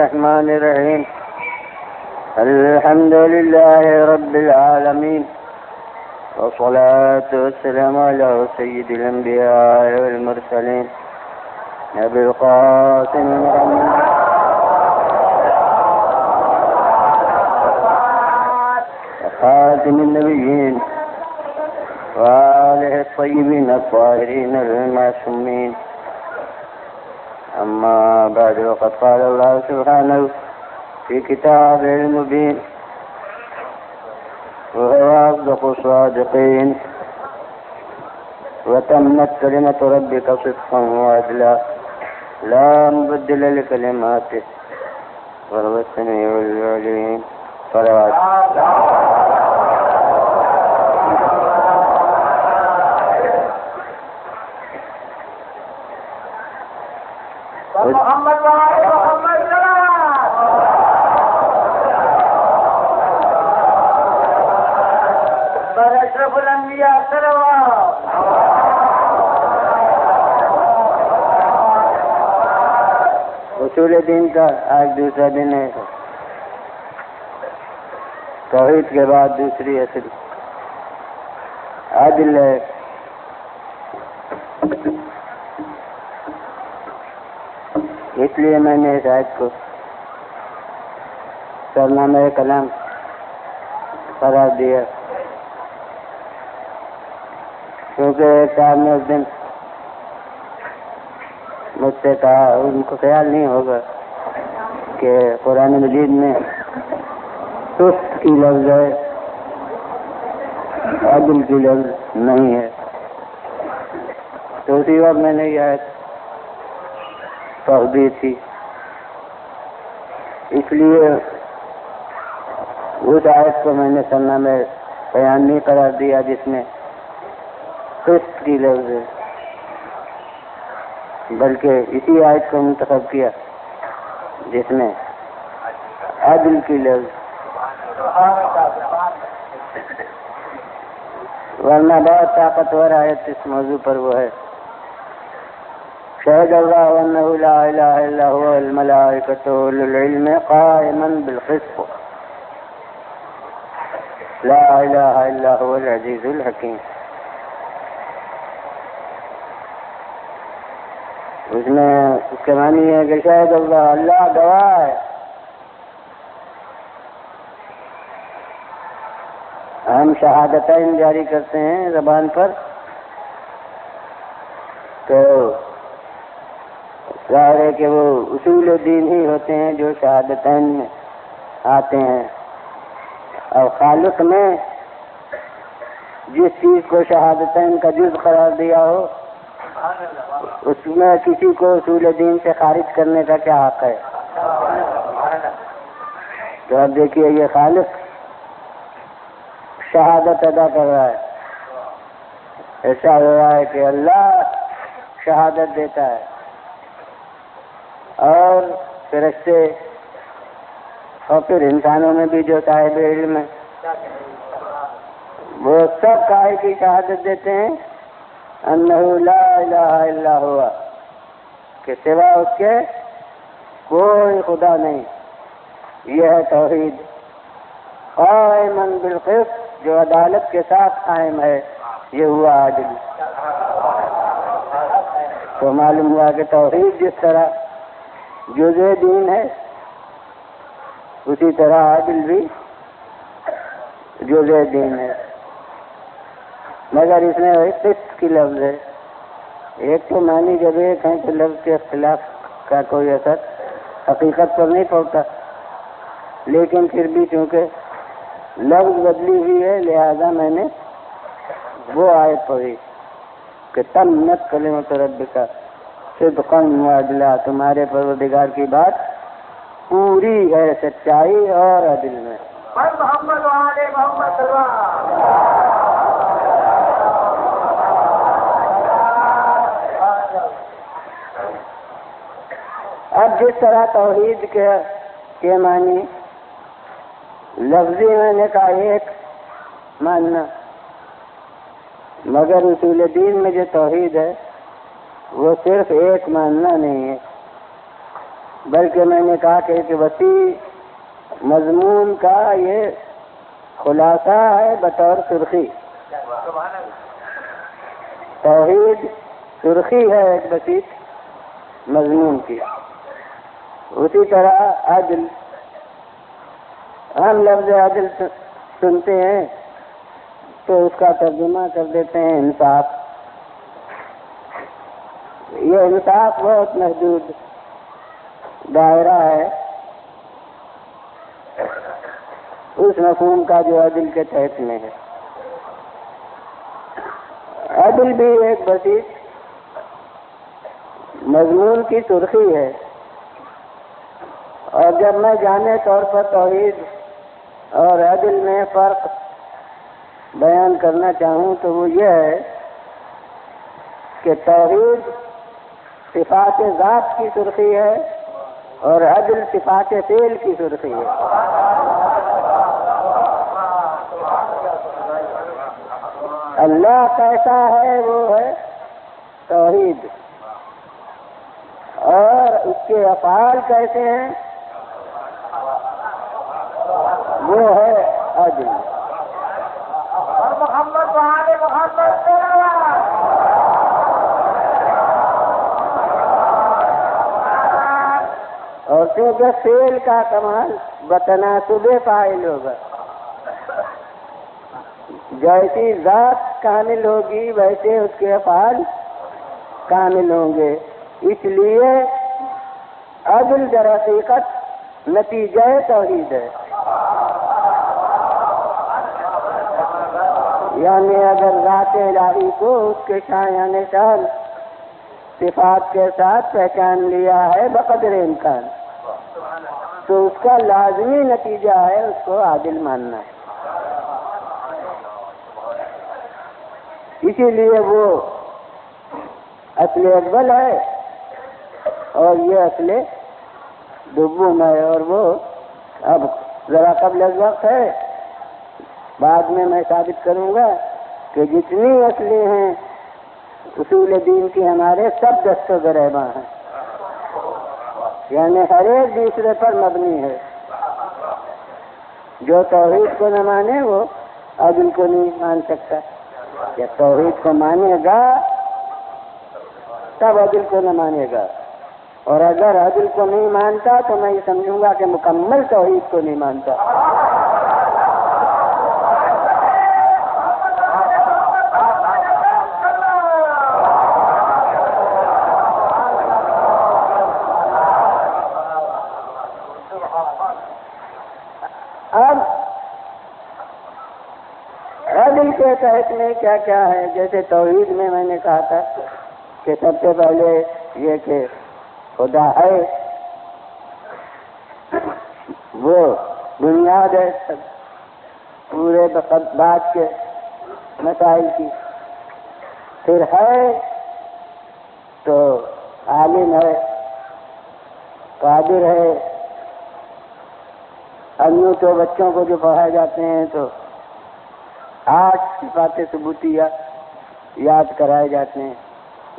الرحمن الرحيم. الحمد لله رب العالمين، والصلاة والسلام على سيد الأنبياء والمرسلين نبي القاسم محمد خاتم النبيين وآله الطيبين الطاهرين المعصومين. أما بعد، وقد قال الله سبحانه في كتابه المبين وهو أصدق الصادقين: وتمت كلمة ربك صدقا وعدلا لا مبدل لكلماته وهو السميع العليم. صلوات محمد وآل محمد بر اشرف الانبیاء صلوات. اصول دین کا آج دوسرا دن ہے. توحید کے بعد دوسری اصل عدل ہے. اس لیے میں نے اس آیت کو سرنامہ کلام قرار دیا، کیونکہ ایک صاحب نے اس دن مجھ سے کہا، ان کو خیال نہیں ہوگا کہ قرآن مجید میں سست کی لفظ ہے، عدل کی لفظ نہیں ہے. تو اسی وقت میں نے یہ آیت توحید تھی، اس لیے اس آیت کو میں نے سرنامہ بیان نہیں قرار دیا جس میں قسط کی لفظ ہے، بلکہ اسی آیت کو منتخب کیا جس میں عدل کی لفظ. ورنہ بہت طاقتور آیت اس موضوع پر وہ ہے: شہد اللہ انہ لا الہ الا هو الملائکۃ اولو العلم قائما بالقسط لا الہ الا هو العزیز الحکیم. اس میں اس کے معنی ہے کہ شاید اللہ گواہ ہے، ہم شہادتین جاری کرتے ہیں زبان پر، تو ظاہر ہے کہ وہ اصول دین ہی ہوتے ہیں جو شہادتین میں آتے ہیں. اور خالق نے جس چیز کو شہادتین کا جز قرار دیا ہو، اس میں کسی کو اصول دین سے خارج کرنے کا کیا حق ہے؟ تو اب دیکھیے، یہ خالق شہادت ادا کر رہا ہے. ایسا ہو رہا ہے کہ اللہ شہادت دیتا ہے اور فرشتے اور پھر انسانوں میں بھی جو صاحب علم ہے وہ سب قائل کی شہادت دیتے ہیں انہ لا الہ الا ہوا، کہ سوا اس کے کوئی خدا نہیں. یہ ہے توحید. قائما بالقسط، جو عدالت کے ساتھ قائم ہے، یہ ہوا عادل. تو معلوم ہوا کہ توحید جس طرح جزء دین ہے، اسی طرح عادل بھی جزء دین ہے. مگر اس میں ایک قسط کی لفظ ہے. ایک تو معنی جب ایک ہے تو لفظ کے اختلاف کا کوئی اثر حقیقت پر نہیں پڑتا، لیکن پھر بھی چونکہ لفظ بدلی ہوئی ہے لہذا میں نے وہ آیت پڑھی کہ تمت کلمۃ ربک صدقا وعدلا، تمہارے پروردگار کی بات پوری ہے سچائی اور عدل میں. محمد وآل محمد اب جس طرح توحید کے معنی لفظی میں نے کہا ایک ماننا، مگر اصول دین میں جو توحید ہے وہ صرف ایک ماننا نہیں ہے، بلکہ میں نے کہا کہ ایک وسیع مضمون کا یہ خلاصہ ہے بطور سرخی. توحید سرخی ہے ایک وسیع مضمون کی. اسی طرح عدل، ہم لفظ عدل سنتے ہیں تو اس کا ترجمہ کر دیتے ہیں انصاف. یہ انصاف بہت محدود دائرہ ہے اس مفہوم کا جو عدل کے تحت میں ہے. عدل بھی ایک وسیع مضمون کی سرخی ہے، اور جب میں جامع طور پر توحید اور عدل میں فرق بیان کرنا چاہوں تو وہ یہ ہے کہ توحید صفات ذات کی سرخی ہے اور عدل صفات فعل کی سرخی ہے. اللہ کیسا ہے وہ ہے توحید، اور اس کے افعال کیسے ہیں وہ ہے عدل. محمد وعلى محمد اور کیونکہ فعل کا کمال بتناسب فاعل ہوگا. جیسی ذات کامل ہوگی ویسے اس کے افعال کامل ہوں گے. اس لیے عدل در حقیقت نتیجہ توحید ہے. یعنی اگر ذات الہی کو اس کے شایان شان صفات کے ساتھ پہچان لیا ہے بقدر امکان تو اس کا لازمی نتیجہ ہے اس کو عادل ماننا ہے. اسی لیے وہ اصل اول ہے اور یہ اصل دوم ہے. اور وہ اب ذرا قبل از وقت ہے، بعد میں ثابت کروں گا کہ جتنی اصلیں ہیں اصول دین کی ہمارے سب دست و گریباں ہیں، یعنی ہر ایک دوسرے پر مبنی ہے. جو توحید کو نہ مانے وہ عدل کو نہیں مان سکتا. جب توحید کو مانے گا تب عدل کو نہ مانے گا، اور اگر عدل کو نہیں مانتا تو میں یہ سمجھوں گا کہ مکمل توحید کو نہیں مانتا. اب عدل کے تحت میں کیا کیا ہے؟ جیسے توحید میں نے کہا تھا کہ سب سے پہلے یہ کہ خدا ہے، وہ بنیاد ہے پورے بات کے مسائل کی. پھر ہے تو عالم ہے، قادر ہے. انو تو بچوں کو جو پڑھائے جاتے ہیں تو 8 صفات ثبوتیہ یاد کرائے جاتے ہیں،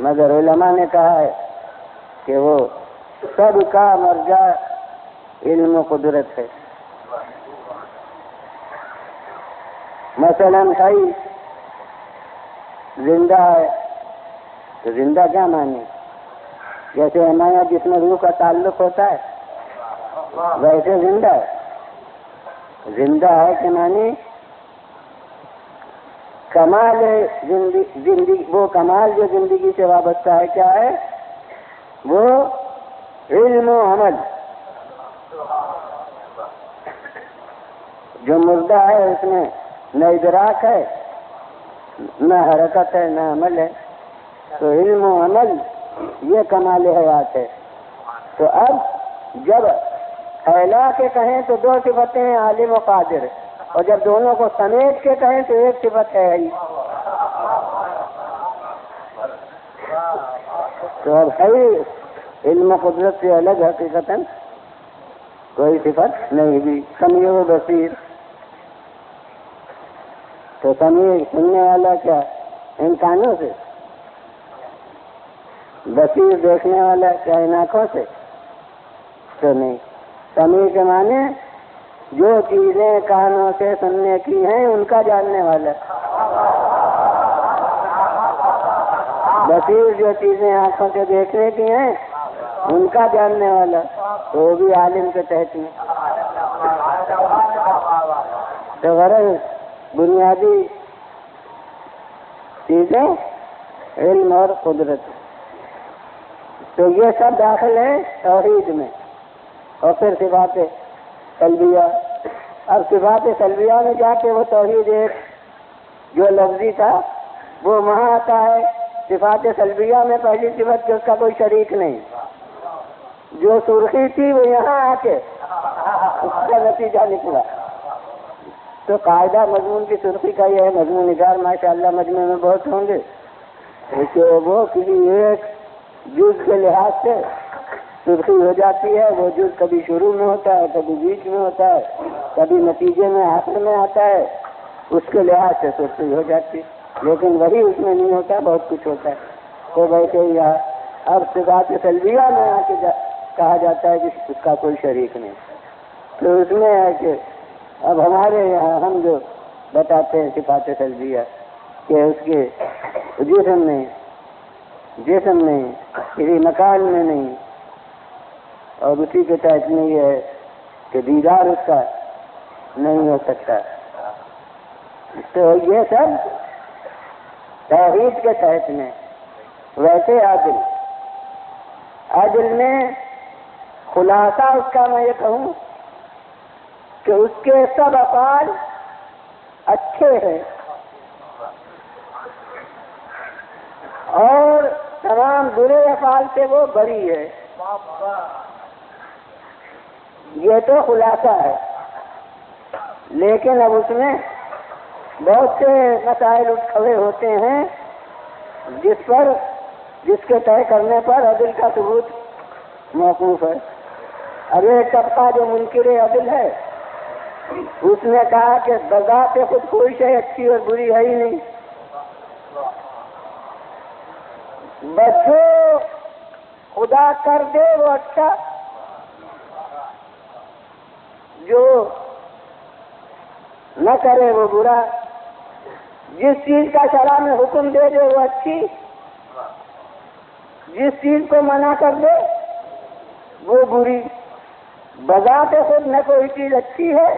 مگر علماء نے کہا ہے کہ وہ سب کا مرجع علم و قدرت ہے. مثلا حی زندہ ہے تو زندہ کیا مانے؟ جیسے ہمارا جس میں روح کا تعلق ہوتا ہے ویسے زندہ ہے. زندہ ہے کہ معنی کمال زندگی، وہ کمال جو زندگی سے وابستہ ہے کیا ہے؟ وہ علم و عمل. جو مردہ ہے اس میں نہ ادراک ہے، نہ حرکت ہے، نہ عمل ہے. تو علم و عمل یہ کمال حیات ہے. تو اب جب پھیلا کے کہیں تو 2 صفتیں ہیں، عالم و قادر، اور جب دونوں کو سمیٹ کے کہیں تو 1 صفت ہے ہی. تو اب ہے علم و قدرت سے الگ حقیقتاً کوئی صفت نہیں بھی. سمیع و بصیر، تو سمیع سننے والا کیا ان کانوں سے، بصیر دیکھنے والا کیا ان آنکھوں سے. تو نہیں. سمیع کے معنی جو چیزیں کانوں سے سننے کی ہیں ان کا جاننے والا. بصیر جو چیزیں آنکھوں سے دیکھنے کی ہیں ان کا جاننے والا، تو وہ بھی عالم کے تحت میں. تو غرض بنیادی چیزیں علم اور قدرت، تو یہ سب داخل ہے توحید میں. اور پھر صفات سلبیہ. اب صفات سلبیہ میں جا کے وہ توحید ایک جو لفظی تھا وہ وہاں آتا ہے. صفات سلبیہ میں پہلی صفت کہ اس کا کوئی شریک نہیں. جو سرخی تھی وہ یہاں آ کے اس کا نتیجہ نکلا. تو قاعدہ مضمون کی سرخی کا یہ ہے. مضمون نگار ماشاءاللہ مجمع میں بہت ہوں گے کہ وہ کسی ایک جز کے لحاظ سے سرخی ہو جاتی ہے. وہ جز کبھی شروع میں ہوتا ہے، کبھی بیچ میں ہوتا ہے، کبھی نتیجے میں آخر میں آتا ہے. اس کے لحاظ سے سرخی ہو جاتی ہے، لیکن وہی اس میں نہیں ہوتا، بہت کچھ ہوتا ہے. تو ویسے ہی اب صفات سلبیہ میں آ کے کہا جاتا ہے کہ اس کا کوئی شریک نہیں. تو اس میں ہے کہ اب ہمارے یہاں ہم جو بتاتے ہیں صفات سلبیہ کہ اس کے جسم میں کسی مکان میں نہیں، اور اسی کے تحت میں یہ ہے کہ دیدار اس کا نہیں ہو سکتا. تو یہ سب توحید کے تحت میں. ویسے عدل میں خلاصہ اس کا میں یہ کہوں کہ اس کے سب افعال اچھے ہیں اور تمام برے افعال سے وہ بری ہے. یہ تو خلاصہ ہے. لیکن اب اس میں بہت سے مسائل کھڑے ہوتے ہیں جس کے طے کرنے پر عدل کا ثبوت موقوف ہے. اب ایک طبقہ جو منکر عدل ہے اس نے کہا کہ بذات خود کوئی شے اچھی اور بری ہے ہی نہیں. بس جو خدا کر دے وہ اچھا، جو نہ کرے وہ برا. جس چیز کا شرع میں حکم دے دے وہ اچھی، جس چیز کو منع کر دے وہ بری. بذات خود نہ کوئی چیز اچھی ہے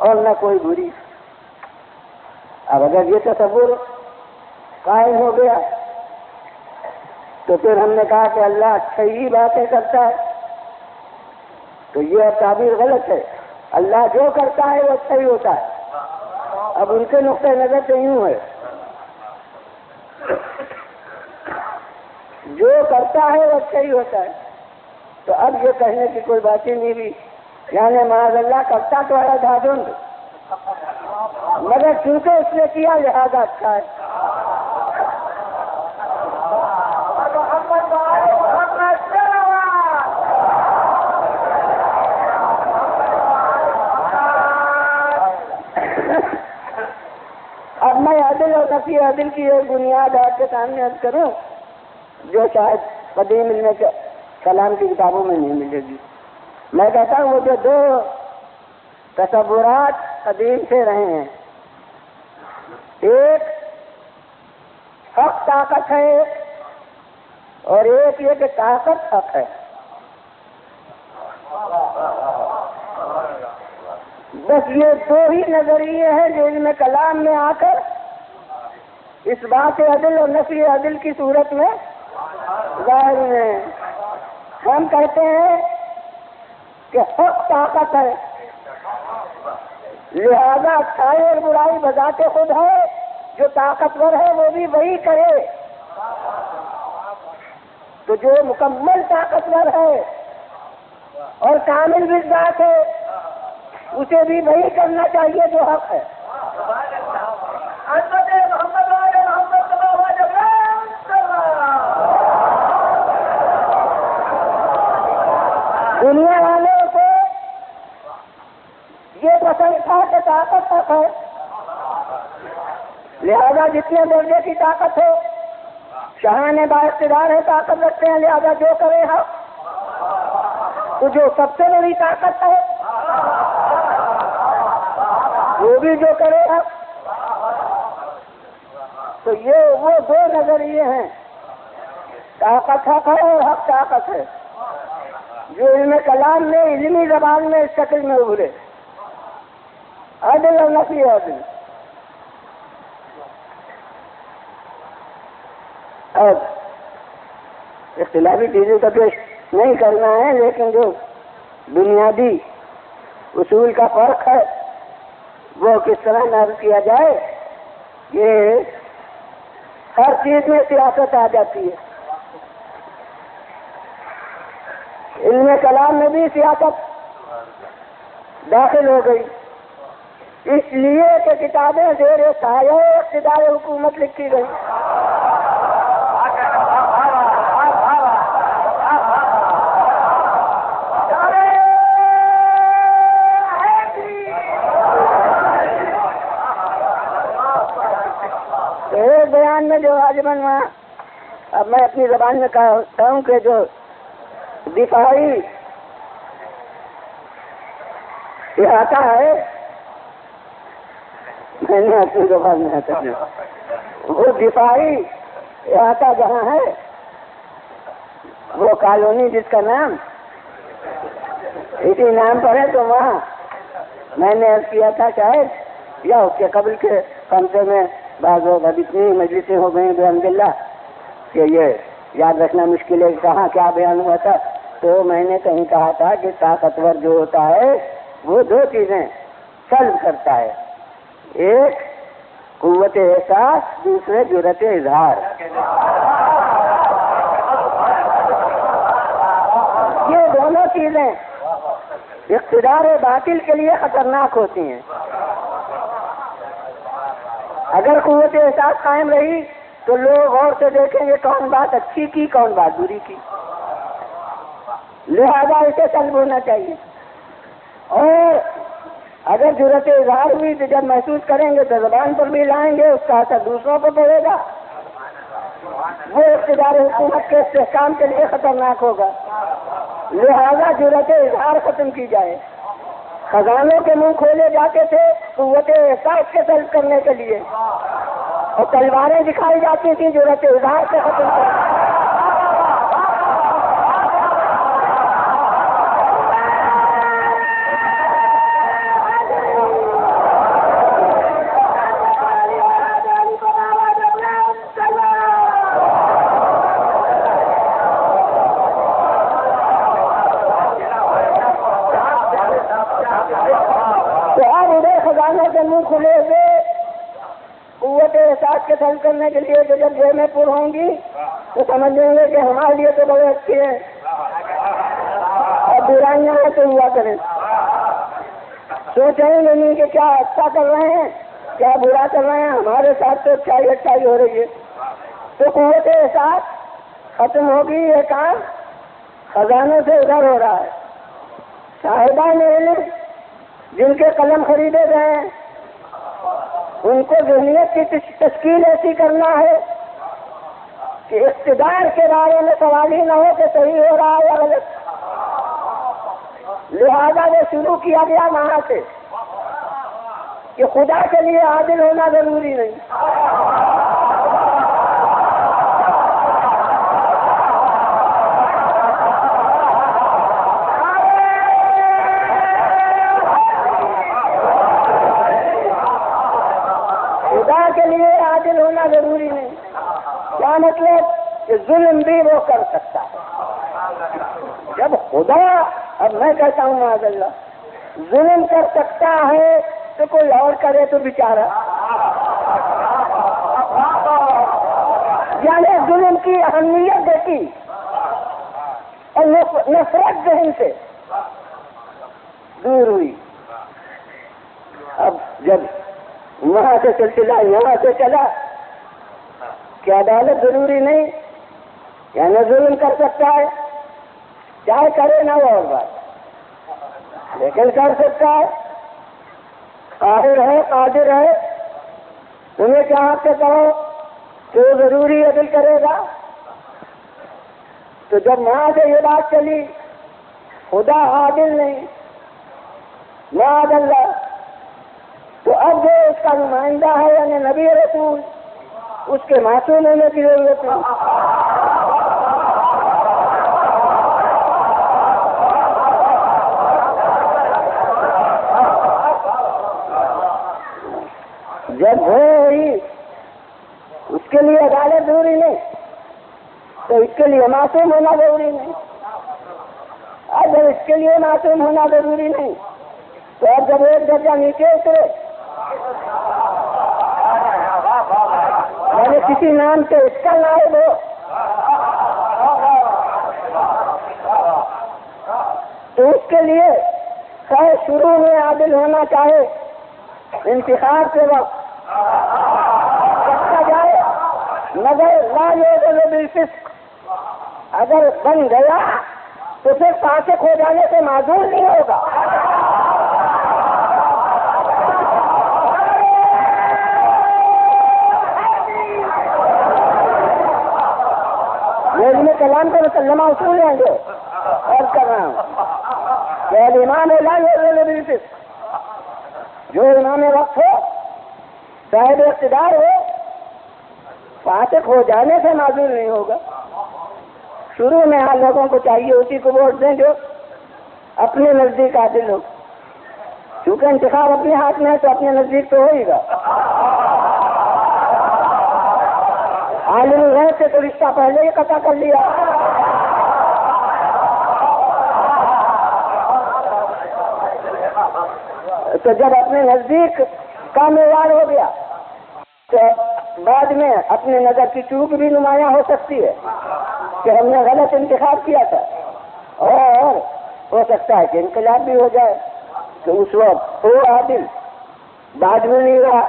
اور نہ کوئی بری. اب اگر یہ تصور قائم ہو گیا تو پھر ہم نے کہا کہ اللہ اچھا ہی باتیں کرتا ہے، تو یہ تعبیر غلط ہے. اللہ جو کرتا ہے وہ اچھا ہی ہوتا ہے. اب ان کے نقطۂ نظر سے یوں ہے، جو کرتا ہے وہ اچھا ہی ہوتا ہے. تو اب یہ کہنے کی کوئی بات ہی نہیں بھی، یعنی معاذ اللہ کرتا تو ہے دھاندھند، مگر چونکہ اس نے کیا لہذا اچھا ہے. اب میں عدل اور نفی عدل کی ایک بنیاد آپ کے سامنے عرض کروں جو شاید قدیم علم کلام کی کتابوں میں نہیں ملے گی. میں کہتا ہوں وہ جو دو تصورات قدیم سے رہے ہیں، ایک حق طاقت ہے اور ایک یہ کہ طاقت حق ہے. بس یہ دو ہی نظریے ہیں جو علم کلام میں آ کر اس بات عدل اور نفی عدل کی صورت میں ظاہر ہیں. ہم کہتے ہیں کہ حق طاقت ہے، لہذا اچھائی اور برائی بذات خود ہے. جو طاقتور ہے وہ بھی وہی کرے. تو جو مکمل طاقتور ہے اور کامل ذات ہے اسے بھی وہی کرنا چاہیے جو حق ہے. دنیا والوں کو یہ پسند تھا کہ طاقت حق ہے، لہذا جتنے درجے کی طاقت ہو، شاہان با اقتدار ہے، طاقت رکھتے ہیں، لہذا جو کرے حق. تو جو سب سے بڑی طاقت ہے وہ بھی جو کرے گا، تو یہ وہ دو نظریے ہیں، طاقت حق ہے اور حق طاقت ہے، جو علم کلام میں علمی زبان میں اس شکل میں ابھرے، عدل اور نفی عدل۔ اب اختلافی چیزیں تو پیش نہیں کرنا ہے، لیکن جو بنیادی اصول کا فرق ہے وہ کس طرح نافذ کیا جائے، یہ ہر چیز میں سیاست آ جاتی ہے، علم کلام میں بھی سیاست داخل ہو گئی، اس لیے کہ کتابیں زیر سایہ اقتدار حکومت لکھی گئی۔ ایک بیان میں جو آج بنوا، اب میں اپنی زبان میں کہتا ہوں کہ جو دفاعی احاطہ ہے، میں نے اپنی زبان میں آتا ہوں، وہ دفاعی احاطہ جہاں ہے وہ کالونی جس کا نام اسی نام پر ہے، تو وہاں میں نے عرض کیا تھا شاید یا اس کے قبل کے خمسے میں بعض لوگ اب اتنی مجلسیں ہو گئی بحمد اللہ کہ یہ یاد رکھنا مشکل ہے کہاں کیا بیان ہوا تھا، تو میں نے کہیں کہا تھا کہ طاقتور جو ہوتا ہے وہ دو چیزیں سلب کرتا ہے، ایک قوت احساس، دوسرے جرأت اظہار۔ یہ دونوں چیزیں اقتدار باطل کے لیے خطرناک ہوتی ہیں۔ اگر قوت احساس قائم رہی تو لوگ غور سے دیکھیں گے کون بات اچھی کی کون بات بری کی، لہذا اسے سلب ہونا چاہیے۔ اور اگر جرأت اظہار ہوئی تو جب محسوس کریں گے تو زبان پر بھی لائیں گے، اس کا اثر دوسروں پر پڑے گا، وہ اقتدار حکومت کے استحکام کے لیے خطرناک ہوگا، لہذا جرأت اظہار ختم کی جائے۔ خزانوں کے منہ کھولے جاتے تھے قوت احساس کے سلب کرنے کے لیے، اور تلواریں دکھائی جاتی تھیں جرأت اظہار سے ختم کرنے۔ منہ کھلے ہوئے قوت احساس کے سلب کرنے کے لیے جو جب جیبیں پر ہوں گی تو سمجھ لیں گے کہ ہمارے لیے تو بڑے اچھے ہیں، اور برائیاں تو ہوا کریں، سوچیں گے نہیں کہ کیا اچھا کر رہے ہیں کیا برا کر رہے ہیں، ہمارے ساتھ تو اچھائی ہو رہی ہے۔ تو قوت احساس ختم ہوگی، یہ کام خزانوں سے ادھر ہو رہا ہے۔ صاحبان علم جن کے قلم خریدے گئے ہیں ان کو ذہنیت کی تشکیل ایسی کرنا ہے کہ اقتدار کے بارے میں سوال ہی نہ ہو کہ صحیح ہو رہا ہے یا غلط، لہذا وہ شروع کیا گیا وہاں سے کہ خدا کے لیے عادل ہونا ضروری نہیں۔ کے لیے عادل ہونا ضروری نہیں، کیا مطلب کہ ظلم بھی وہ کر سکتا ہے۔ جب خدا، اب میں کہتا ہوں معاذ اللہ، ظلم کر سکتا ہے تو کوئی اور کرے تو بیچارہ، یعنی ظلم کی اہمیت دیکھی اور نفرت ذہن سے دور ہوئی۔ اب جب وہاں سے سلسلہ یہاں سے چلا کہ عدالت ضروری نہیں، یعنی ظلم کر سکتا ہے، چاہے کرے نہ وہ اور بات، لیکن کر سکتا ہے، قاہر ہے قادر ہے، تمہیں چاہ کے کہو کہ وہ ضروری عدل کرے گا۔ تو جب وہاں سے یہ بات چلی خدا عادل نہیں، معاذ اللہ، تو اب جو اس کا نمائندہ ہے یعنی نبی رسول، اس کے معصوم ہونے کی ضرورت نہیں۔ جب ہوئی اس کے لیے عدالت ضروری نہیں تو اس کے لیے معصوم ہونا ضروری نہیں، اب جب اس کے لیے معصوم ہونا ضروری نہیں تو اب جب ایک درجہ نیچے اترے یعنی کسی نام سے اس کا نائب ہو تو اس کے لیے چاہے شروع میں عادل ہونا چاہے انتخاب کے وقت رکھا جائے، مگر لا یعدل بالفسق، اگر بن گیا تو پھر فاسق ہو جانے سے معذور نہیں ہوگا۔ میں علم کلام کا مسلمہ اصول ہیں جو عرض کر رہا ہوں کہ الامام لا یعدل بالفسق، جو امام وقت ہو صاحب اقتدار ہو فاسق ہو جانے سے معذور نہیں ہوگا۔ شروع میں ہر لوگوں کو چاہیے اسی کو ووٹ دیں جو اپنے نزدیک عادل ہو، کیونکہ انتخاب اپنے ہاتھ میں ہے تو اپنے نزدیک تو ہوئے گا۔ عالم غیب سے تو رشتہ پہلے ہی قطع کر لیا۔ تو جب اپنے نزدیک کا معیار ہو گیا تو بعد میں اپنے نظر کی چوک بھی نمایاں ہو سکتی ہے کہ ہم نے غلط انتخاب کیا تھا، اور ہو سکتا ہے کہ انقلاب بھی ہو جائے تو اس وقت وہ عادل بعد میں نہیں رہا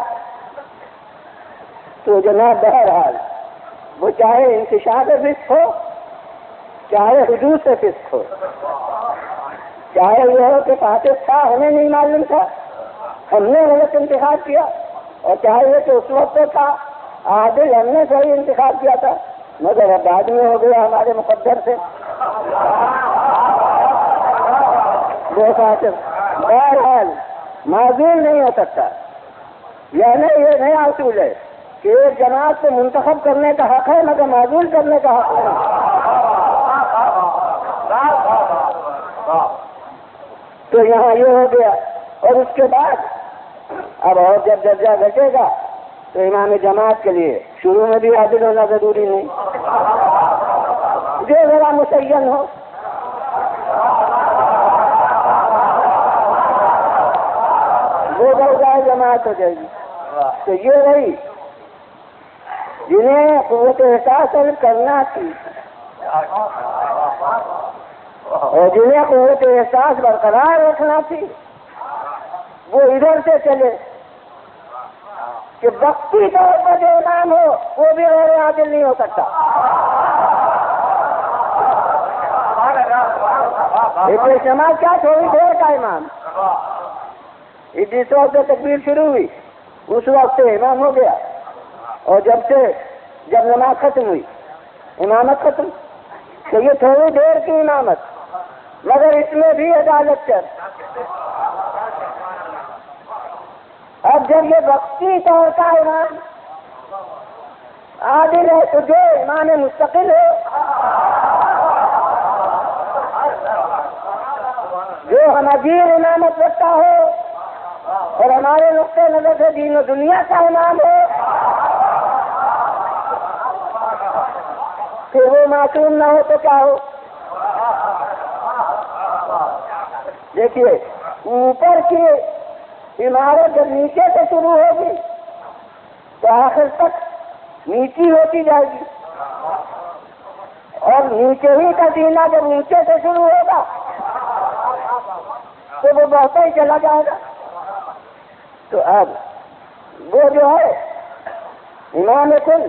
تو جناب بہرحال وہ چاہے انتشار فسق ہو چاہے حدود سے فسق ہو، چاہے یہ ہو کہ فاسق تھا ہمیں نہیں معلوم تھا ہم نے غلط انتخاب کیا، اور چاہے یہ کہ اس وقت تھا عادل ہم نے صحیح انتخاب کیا تھا مگر اب بعد میں ہو گیا ہمارے مقدر سے وہ فاسق، بہرحال معذور نہیں ہو سکتا۔ یعنی یہ نیا اصول ہے کہ ایک جماعت کو منتخب کرنے کا حق ہے مگر معذور کرنے کا حق نہیں۔ تو یہاں یہ ہو گیا، اور اس کے بعد اب اور جب درجہ گھٹے گا تو امام جماعت کے لیے شروع میں بھی عادل ہونا ضروری نہیں، جو ذرا مسین ہو، وہ درجہ جماعت ہو جائے گی۔ تو یہ رہی جنہیں قوت احساس کرنا تھی اور جنہیں قوت احساس برقرار رکھنا تھی وہ ادھر سے چلے کہ وقتی طور پر جو امام ہو وہ بھی غیر عادل نہیں ہو سکتا۔ اجتماع کیا تھوڑی دیر کا امام، جس وقت تکبیر شروع ہوئی اس وقت سے امام ہو گیا، اور جب نماز ختم ہوئی امامت ختم، تو یہ تھوڑی دیر کی امامت مگر اس میں بھی عدالت کر۔ اب جب یہ وقتی طور کا امام عادل ہے تو جو امام مستقل ہے جو ہمارے امامت رکھتا ہو اور ہمارے نقطۂ نظر سے دین و دنیا کا امام ہو پھر وہ معصوم نہ ہو تو کیا ہو؟ دیکھیے اوپر کی عمارت جب نیچے سے شروع ہوگی تو آخر تک نیچی ہوتی جائے گی، اور نیچے ہی کا زینہ جب نیچے سے شروع ہوگا تو وہ بڑھتا ہی چلا جائے گا۔ تو اب وہ جو ہے امام کل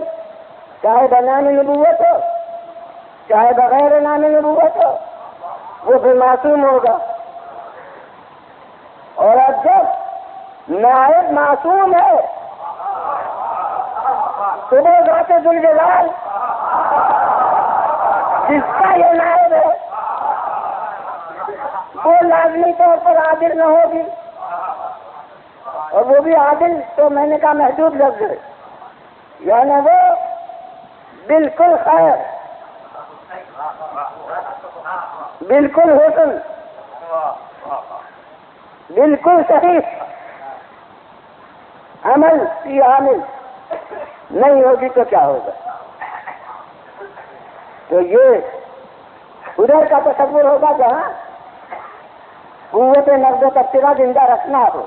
چاہے بنام نبوت ہو چاہے بغیر نام نبوت ہو وہ بھی معصوم ہوگا، اور اب جب نائب معصوم ہے تو وہ ذات ذوالجلال جس کا یہ نائب ہے وہ لازمی طور پر عادل نہ ہوگی، اور وہ بھی عادل تو میں نے کہا محدود لفظ ہے، یعنی وہ بالکل خیر، بالکل حسن، بالکل صحیح عمل کی عامل نہیں ہوگی تو کیا ہوگا؟ تو یہ ادھر کا تصور ہوگا جہاں قوت نقد و تبصرہ زندہ رکھنا ہو،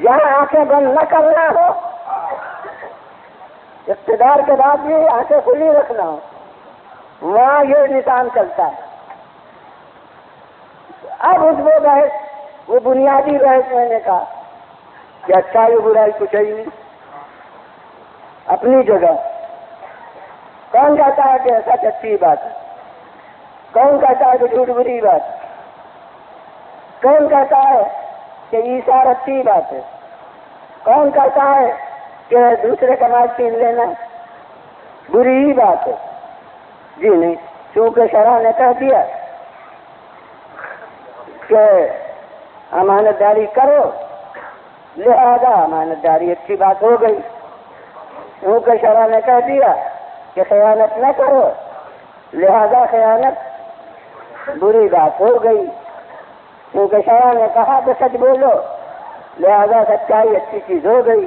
جہاں آنکھیں بند نہ کرنا ہو، اقتدار کے بعد بھی آنکھیں کھلی رکھنا ہو، وہاں یہ نظام چلتا ہے۔ اب اس وہ بحث، وہ بنیادی بحث میں نے کہا کہ اچھائی برائی کچھ ہی نہیں، اپنی جگہ۔ کون کہتا ہے کہ سچ اچھی بات ہے؟ کون کہتا ہے کہ جھوٹ بری بات ہے؟ کون کہتا ہے کہ ایثار اچھی بات ہے؟ کون کہتا ہے کہ دوسرے کا مال چھین لینا بری ہی بات ہے؟ جی نہیں، چونکہ شرع نے کہہ دیا کہ امانت داری کرو، لہذا امانت داری اچھی بات ہو گئی۔ کیونکہ شرع نے کہہ دیا کہ خیانت نہ کرو، لہذا خیانت بری بات ہو گئی۔ کیونکہ شرع نے کہا کہ سچ بولو، لہذا سچائی اچھی چیز ہو گئی۔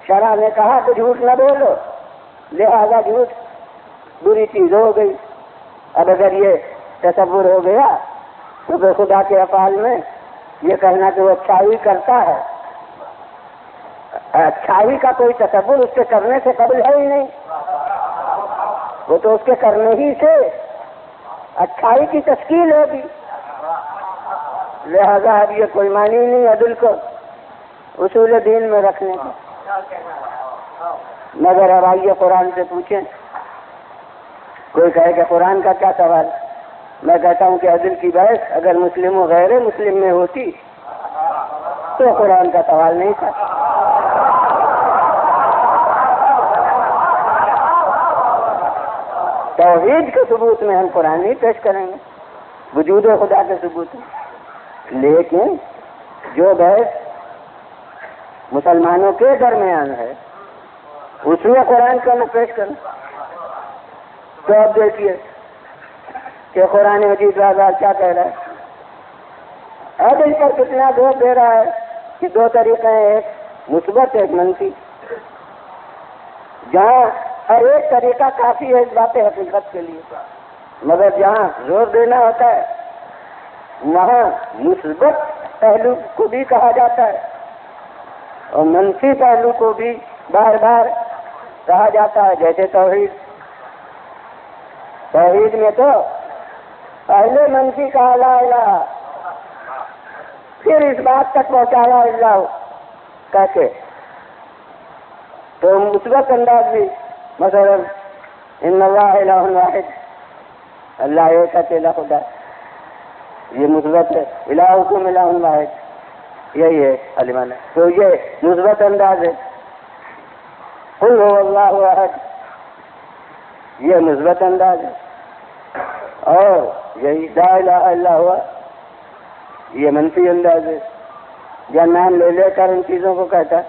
شرع نے کہا کہ جھوٹ نہ بولو، لہذا جھوٹ بری چیز ہو گئی۔ اب اگر یہ تصور ہو گیا تو بے خدا کے افعال میں یہ کہنا کہ وہ اچھائی کرتا ہے، اچھائی کا کوئی تصور اس کے کرنے سے قبل ہے ہی نہیں، وہ تو اس کے کرنے ہی سے اچھائی کی تشکیل ہوگی۔ لہذا اب یہ کوئی معنی نہیں عدل کو اصول دین میں رکھنے کا۔ مگر اب آئیے قرآن سے پوچھیں، کوئی کہے کہ قرآن کا کیا سوال؟ میں کہتا ہوں کہ عدل کی بحث اگر مسلم و غیر مسلم میں ہوتی تو قرآن کا سوال نہیں تھا۔ توحید کے ثبوت میں ہم قرآن نہیں پیش کریں گے، وجود خدا کے ثبوت میں، لیکن جو بحث مسلمانوں کے درمیان ہے اس میں قرآن کا میں پیش کروں۔ تو اب دیکھیے کہ قرآن مجید بازار کیا کہہ رہا ہے، عدل پر کتنا زور دے رہا ہے کہ دو طریقے ہیں، ایک مثبت ایک منفی، جہاں ہر ایک طریقہ کافی ہے اس بات حقیقت کے لیے، مگر جہاں زور دینا ہوتا ہے وہاں مثبت پہلو کو بھی کہا جاتا ہے اور منفی پہلو کو بھی بار بار کہا جاتا ہے۔ جیسے توحید میں تو پہلے منفی کہا لا الہ، پھر اس بات تک پہنچایا اللہ کہہ کے، تو مثبت انداز بھی مثلا ان اللہ الہ واحد، اللہ ایک اکیلا خدا، یہ مثبت ہے۔ الہکم الہ واحد، یہی ہے عالمان ہے، تو یہ مثبت انداز ہے۔ قل هو اللہ احد، یہ مثبت انداز ہے، اور یہی لا الہ الا ہوا، یہ منفی انداز ہے۔ یا نام لے لے کر ان چیزوں کو کہتا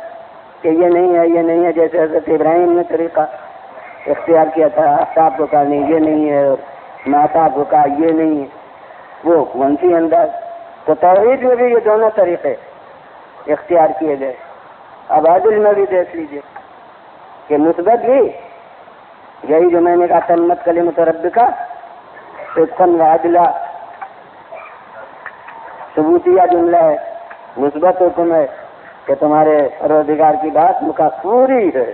کہ یہ نہیں ہے، یہ نہیں ہے، جیسے حضرت ابراہیم نے طریقہ اختیار کیا تھا، آفتاب کو کہا نہیں یہ نہیں ہے، اور مہتاب کو کہا یہ نہیں ہے، وہ منفی انداز۔ تو توحید میں بھی یہ دونوں طریقے اختیار کیے گئے۔ اب عدل میں بھی دیکھ لیجیے کہ مثبت بھی یہی جو میں نے کہا تمت کلمۃ ربک صدقا وعدلا، ثبوتیہ جملہ ہے، مثبت حکم ہے کہ تمہارے پروردگار کی بات پوری ہے،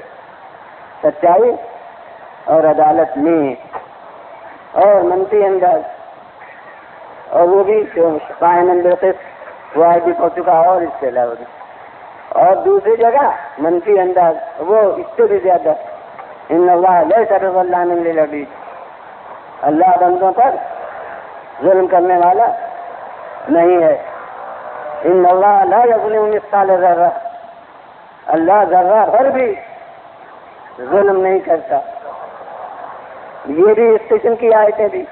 سچائی اور عدالت میں، اور منفی انداز، اور وہ بھی قائم بالقسط، وہ آج بھی پہنچ چکا، اور اس کے علاوہ بھی، اور دوسری جگہ منفی انداز وہ اس سے بھی زیادہ، ان اللہ لیس بظلام للعبید، اللہ بندوں پر ظلم کرنے والا نہیں ہے۔ ان اللہ لا یظلم مثقال ذرہ، اللہ ذرہ بھر بھی ظلم نہیں کرتا۔ یہ بھی اس قسم کی آیتیں بھی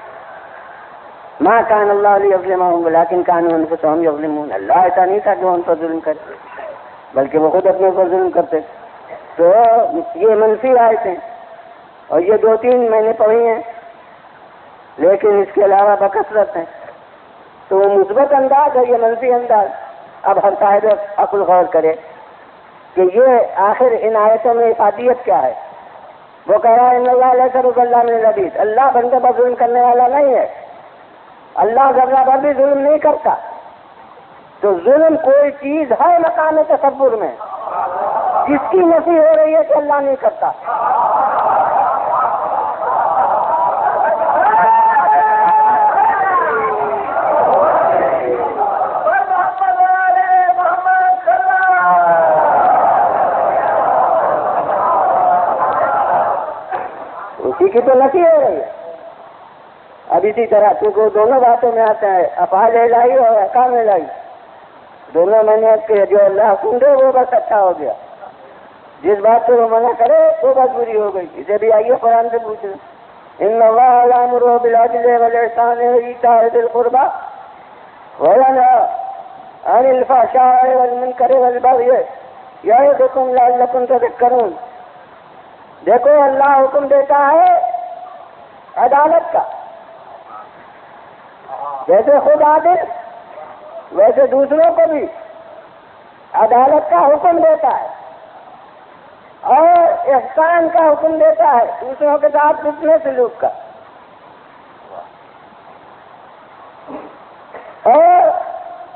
ما کان اللہ لیظلمہم ولکن کانوا انفسہم یظلمون، اللہ ایسا نہیں تھا کہ وہ ان پر ظلم کرے بلکہ وہ خود اپنے اوپر ظلم کرتے. تو یہ منفی آیتیں اور یہ 2-3 میں نے پڑھی ہیں، لیکن اس کے علاوہ بکثرت ہیں. تو وہ مثبت انداز ہے، یہ منفی انداز. اب ہر صاحب عقل غور کرے کہ یہ آخر ان آیتوں میں افادیت کیا ہے. وہ کہہ رہا ہے ان اللہ لیس بظلام للعبید، اللہ بندے پر ظلم کرنے والا نہیں ہے، اللہ ذرہ پر بھی ظلم نہیں کرتا. تو ظلم کوئی چیز ہے مقام تصور میں جس کی نفی ہو رہی ہے کہ اللہ نہیں کرتا. اسی کی تو نفی ہو رہی ہے. اب اسی طرح کیونکہ دونوں باتوں میں آتا ہے افعال الہی اور احکام الہی، دونوں میں نے کہ جو اللہ حکم دے وہ بس اچھا ہو گیا، جس بات سے وہ منع کرے وہ بات بری ہو گئی. اسے بھی آئیے قرآن سے پوچھیں. ان اللہ یامر بالعدل والاحسان وایتاء ذی القربى وینہی عن الفحشاء والمنکر والبغی یعظکم لعلکم تذکرون. دیکھو اللہ حکم دیتا ہے عدالت کا، جیسے خود عادل ویسے دوسروں کو بھی عدالت کا حکم دیتا ہے اور احسان کا حکم دیتا ہے، دوسروں کے ساتھ کتنے سلوک کا. اور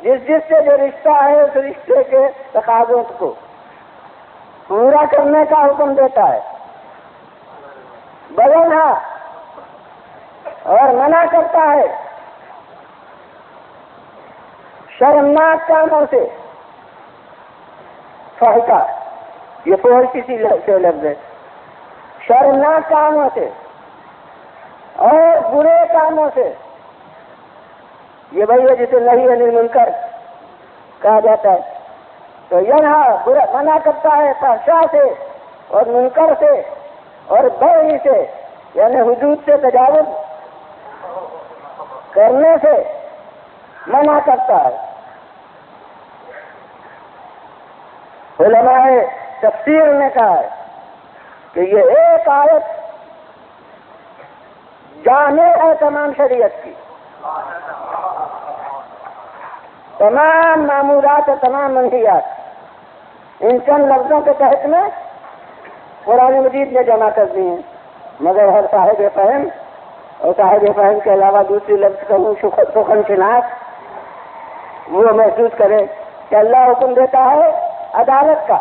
جس سے جو رشتہ ہے اس رشتے کے تقاضوں کو پورا کرنے کا حکم دیتا ہے. بلنا اور منع کرتا ہے شرمناک کاموں سے. فحشہ یہ فحش کسی سے لفظ ہے، شرمناک کاموں سے اور برے کاموں سے. یہ وہی ہے جسے نہیں عن المنکر کہا جاتا ہے. تو یہاں منع کرتا ہے فحشاء سے اور منکر سے اور بغی سے، یعنی حدود سے تجاوز کرنے سے منع کرتا ہے. علماء تفسیر نے کہا ہے کہ یہ ایک آیت جامع ہے تمام شریعت کی، تمام معمولات اور تمام منہیات ان چند لفظوں کے تحت میں قرآن مجید نے جمع کر دی ہیں. مگر ہر صاحب فہم اور صاحب فہم کے علاوہ دوسری لفظ کہوں سخن شناس وہ محسوس کرے کہ اللہ حکم دیتا ہے عدالت کا،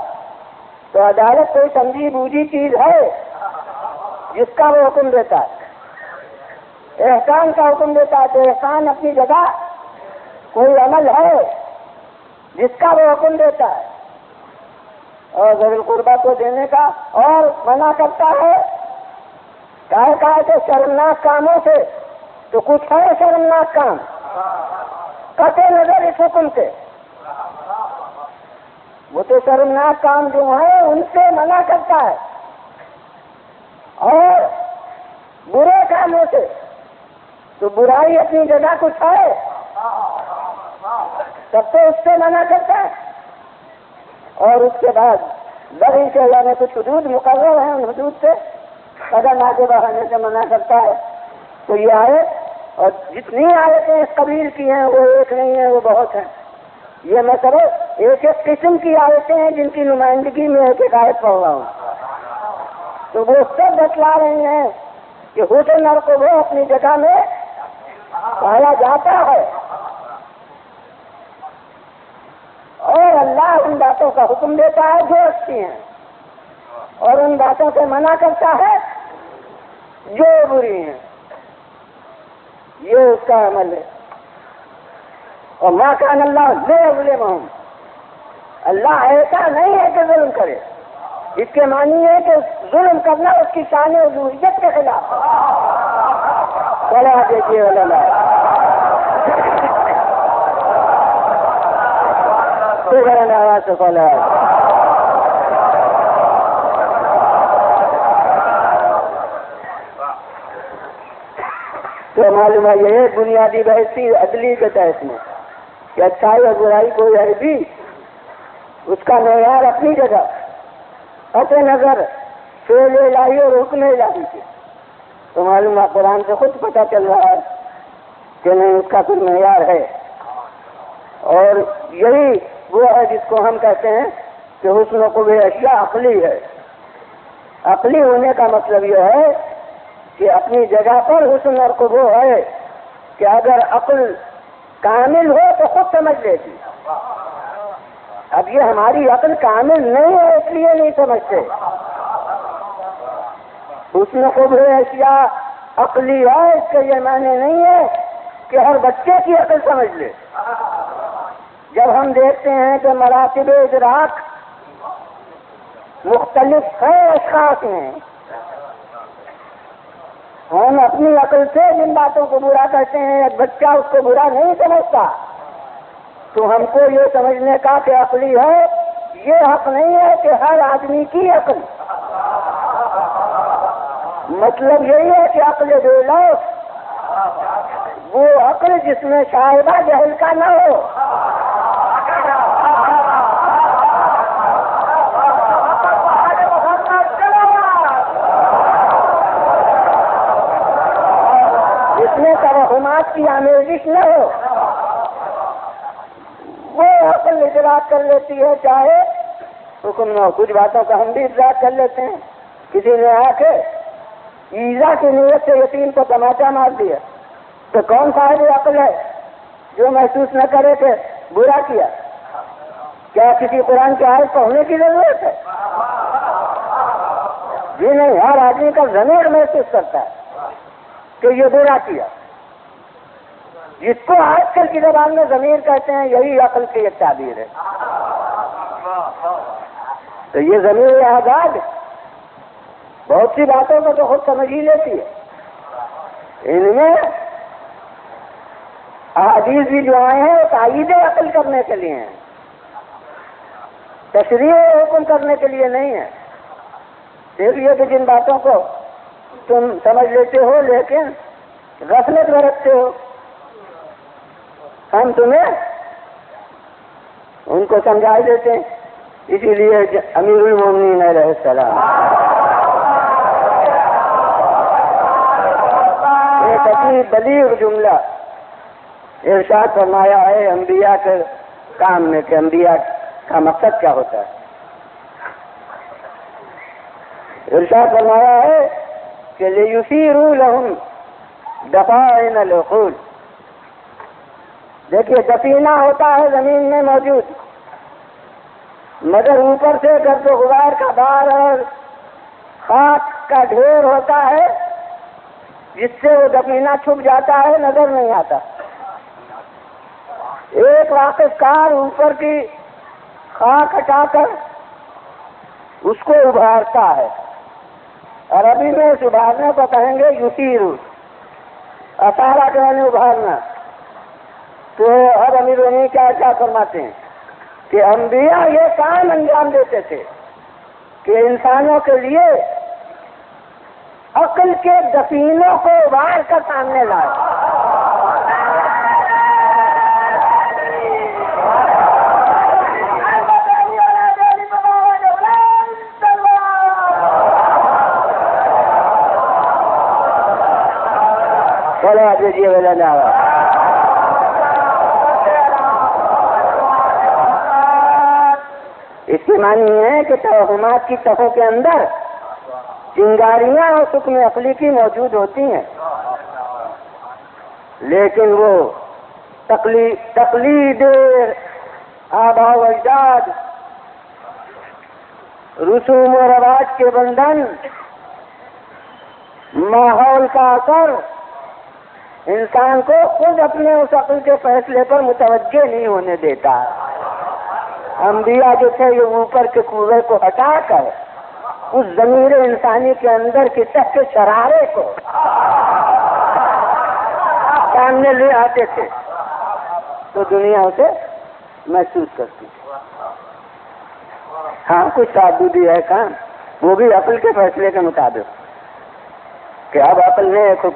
تو عدالت کوئی سمجھی بوجھی چیز ہے جس کا وہ حکم دیتا ہے. احسان کا حکم دیتا ہے تو احسان اپنی جگہ کوئی عمل ہے جس کا وہ حکم دیتا ہے. اور ذی القربیٰ کو دینے کا اور منع کرتا ہے کہا کہ شرمناک کاموں سے. تو کچھ ہے شرمناک کام قطع نظر اس حکم سے، وہ تو شرمناک کام جو ہے ان سے منع کرتا ہے. اور برے کاموں سے تو برائی اپنی جگہ کچھ ہے تب تو اس سے منع کرتا ہے. اور اس کے بعد بغی سے یعنی کچھ حدود مقرر ہیں، ان حدود سے قدم آگے بڑھانے سے منع کرتا ہے. تو یہ آیت اور جتنی آیتیں اس قبیل کی ہیں وہ ایک نہیں ہیں، وہ بہت ہیں. یہ میں سب ایک ایک قسم کی آیتیں ہیں جن کی نمائندگی میں ایک ایک آیت پڑھ رہا ہوں. تو وہ سب بتلا رہے ہیں کہ حسن اور کو وہ اپنی جگہ میں پایا جاتا ہے اور اللہ ان باتوں کا حکم دیتا ہے جو اچھی ہیں اور ان باتوں سے منع کرتا ہے جو بری ہیں. یہ اس کا عمل ہے. اور ما کان اللہ لیظلمہم، اللہ ایسا نہیں ہے کہ ظلم کرے. اس کے معنی ہے کہ ظلم کرنا اس کی شان الوہیت کے خلاف. صلاح دیجیے علماء. آواز سے صلاح. تو معلوم ہے یہ بنیادی بحثی عدلی کے تحت میں کہ اچھائی اور برائی کوئی ہے بھی اس کا معیار اپنی جگہ قطع نظر فعل الہی اور حکم الہی کے، تو معلوم ہے قرآن سے خود پتہ چل رہا ہے کہ نہیں اس کا کوئی معیار ہے۔ اور یہی وہ ہے جس کو ہم کہتے ہیں کہ حسن و قبح اشیاء عقلی ہے۔ عقلی ہونے کا مطلب یہ ہے کہ اپنی جگہ پر حسن اور قبح ہے کہ اگر عقل کامل ہو تو خود سمجھ لیتی۔ اب یہ ہماری عقل کامل نہیں ہے اس لیے نہیں سمجھتے۔ حسن و قبح اشیاء عقلی ہے، اس کا یہ معنی نہیں ہے کہ ہر بچے کی عقل سمجھ لے۔ جب ہم دیکھتے ہیں کہ مراتب ادراک مختلف ہے اشخاص میں، ہم اپنی عقل سے جن باتوں کو برا کہتے ہیں ایک بچہ اس کو برا نہیں سمجھتا، تو ہم کو یہ سمجھنے کا کہ عقلی ہے یہ حق نہیں ہے کہ ہر آدمی کی عقل، مطلب یہی ہے کہ عقل بےلوث وہ عقل جس میں شائبہ جہل کا نہ ہو۔ جس میں توہمات کی آمیزش نہ ہو، وہ عقل ادراک کر لیتی ہے، چاہے حکم نہ ہو۔ کچھ باتوں کا ہم بھی ادراک کر لیتے ہیں۔ کسی نے آ کے ایزا کی نیت سے یتیم کو تماچا مار دیا تو کون صاحب عقل ہے جو محسوس نہ کرے کہ برا کیا؟ کیا کسی قرآن کی آیت پڑھنے کی ضرورت ہے؟ جی نہیں، ہر آدمی کا ضمیر محسوس کرتا ہے کہ یہ برا کیا۔ جس کو آج کل کی زبان میں ضمیر کہتے ہیں یہی عقل کی ایک تعبیر ہے۔ تو یہ ضمیر آزاد بہت سی باتوں کو تو خود سمجھ ہی لیتی ہے۔ ان میں احادیث بھی جو آئے ہیں وہ تائید عقل کرنے کے لیے ہیں، تشریح حکم کرنے کے لیے نہیں ہے۔ صرف یہ کہ جن باتوں کو تم سمجھ لیتے ہو لیکن غفلت میں رکھتے ہو، ہم تمہیں ان کو سمجھا دیتے ہیں۔ اسی لیے امیر المومنین علیہ السلام ایک اپنی بلیغ جملہ ارشاد فرمایا ہے انبیاء کے کام میں کہ انبیاء کا مقصد کیا ہوتا ہے۔ ارشاد فرمایا ہے کہ لِيُثِيرُوا لَهُمْ دَفَائِنَ الْعُقُولِ۔ دیکھیے دفینہ ہوتا ہے زمین میں موجود، مگر اوپر سے گرد و غبار کا بار اور خاک کا ڈھیر ہوتا ہے جس سے وہ دفینہ چھپ جاتا ہے، نظر نہیں آتا۔ ایک واقف کار اوپر کی خاک ہٹا کر اس کو ابھارتا ہے، عربی میں اس ابھارنے کو کہیں گے یثیرو، اثارہ کہنے ابھارنا۔ تو اب امیر المومنین کیا فرماتے ہیں کہ انبیاء یہ کام انجام دیتے تھے کہ انسانوں کے لیے عقل کے دفینوں کو ابھار کر سامنے لائے۔ بولا دیجیے بولا جاوا۔ اس کی معنی ہے کہ توہمات کی تہوں کے اندر چنگاریاں اور حکم عقلی کی موجود ہوتی ہیں، لیکن وہ تقلید آباء و اجداد، رسوم و رواج کے بندھن، ماحول کا اثر انسان کو خود اپنے اس عقل کے فیصلے پر متوجہ نہیں ہونے دیتا۔ انبیاء جو تھے یہ اوپر کے کوزے کو ہٹا کر اس ضمیر انسانی کے اندر کی تحت شرارے کو سامنے لے آتے تھے تو دنیا اسے محسوس کرتی تھی۔ ہاں کچھ تعبدی ہے کام، وہ بھی عقل کے فیصلے کے مطابق کہ اب عقل نے ایک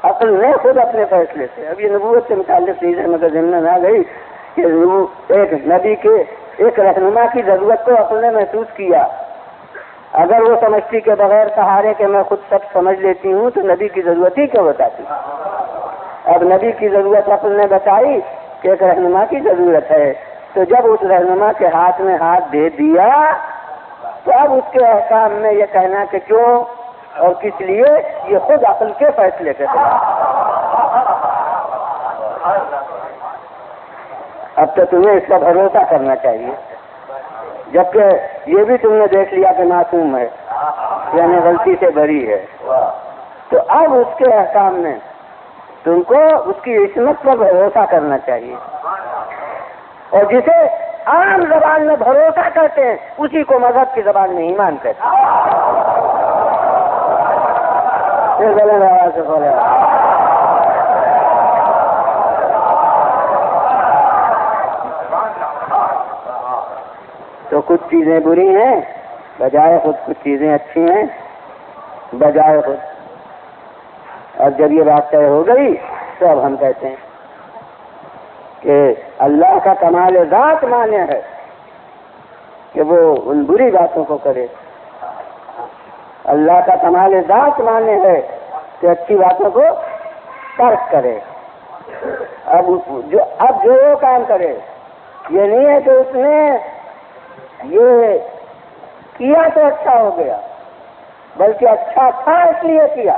عقل نے خود اپنے فیصلے سے. اب یہ نبوت سے متعلق چیزیں مگر ضمن آ گئی کہ ایک نبی کے ایک رہنما کی ضرورت کو عقل نے محسوس کیا. اگر وہ سمجھتی کے بغیر سہارے کہ میں خود سب سمجھ لیتی ہوں تو نبی کی ضرورت ہی کیوں بتاتی. اب نبی کی ضرورت عقل نے بتائی کہ ایک رہنما کی ضرورت ہے. تو جب اس رہنما کے ہاتھ میں ہاتھ دے دیا تو اب اس کے احکام میں یہ کہنا کہ کیوں اور کس لیے یہ خود عقل کے فیصلے کے خلاف. اب تو تمہیں اس کا بھروسہ کرنا چاہیے جبکہ یہ بھی تم نے دیکھ لیا کہ معصوم ہے یعنی غلطی سے بری ہے. تو اب اس کے احکام میں تم کو اس کی عصمت پر بھروسہ کرنا چاہیے اور جسے عام زبان میں بھروسہ کرتے ہیں اسی کو مذہب کی زبان میں ایمان کہتے ہیں. تو کچھ چیزیں بری ہیں بجائے خود کچھ چیزیں اچھی ہیں بجائے خود. اور جب یہ بات طے ہو گئی تو اب ہم کہتے ہیں کہ اللہ کا کمال ذات مانے ہے کہ وہ ان بری باتوں کو کرے. اللہ کا کمال ذات مانے ہے کہ اچھی باتوں کو ترک کرے. اب جو کام کرے یہ نہیں ہے کہ اس نے یہ کیا تو اچھا ہو گیا بلکہ اچھا تھا اس لیے کیا.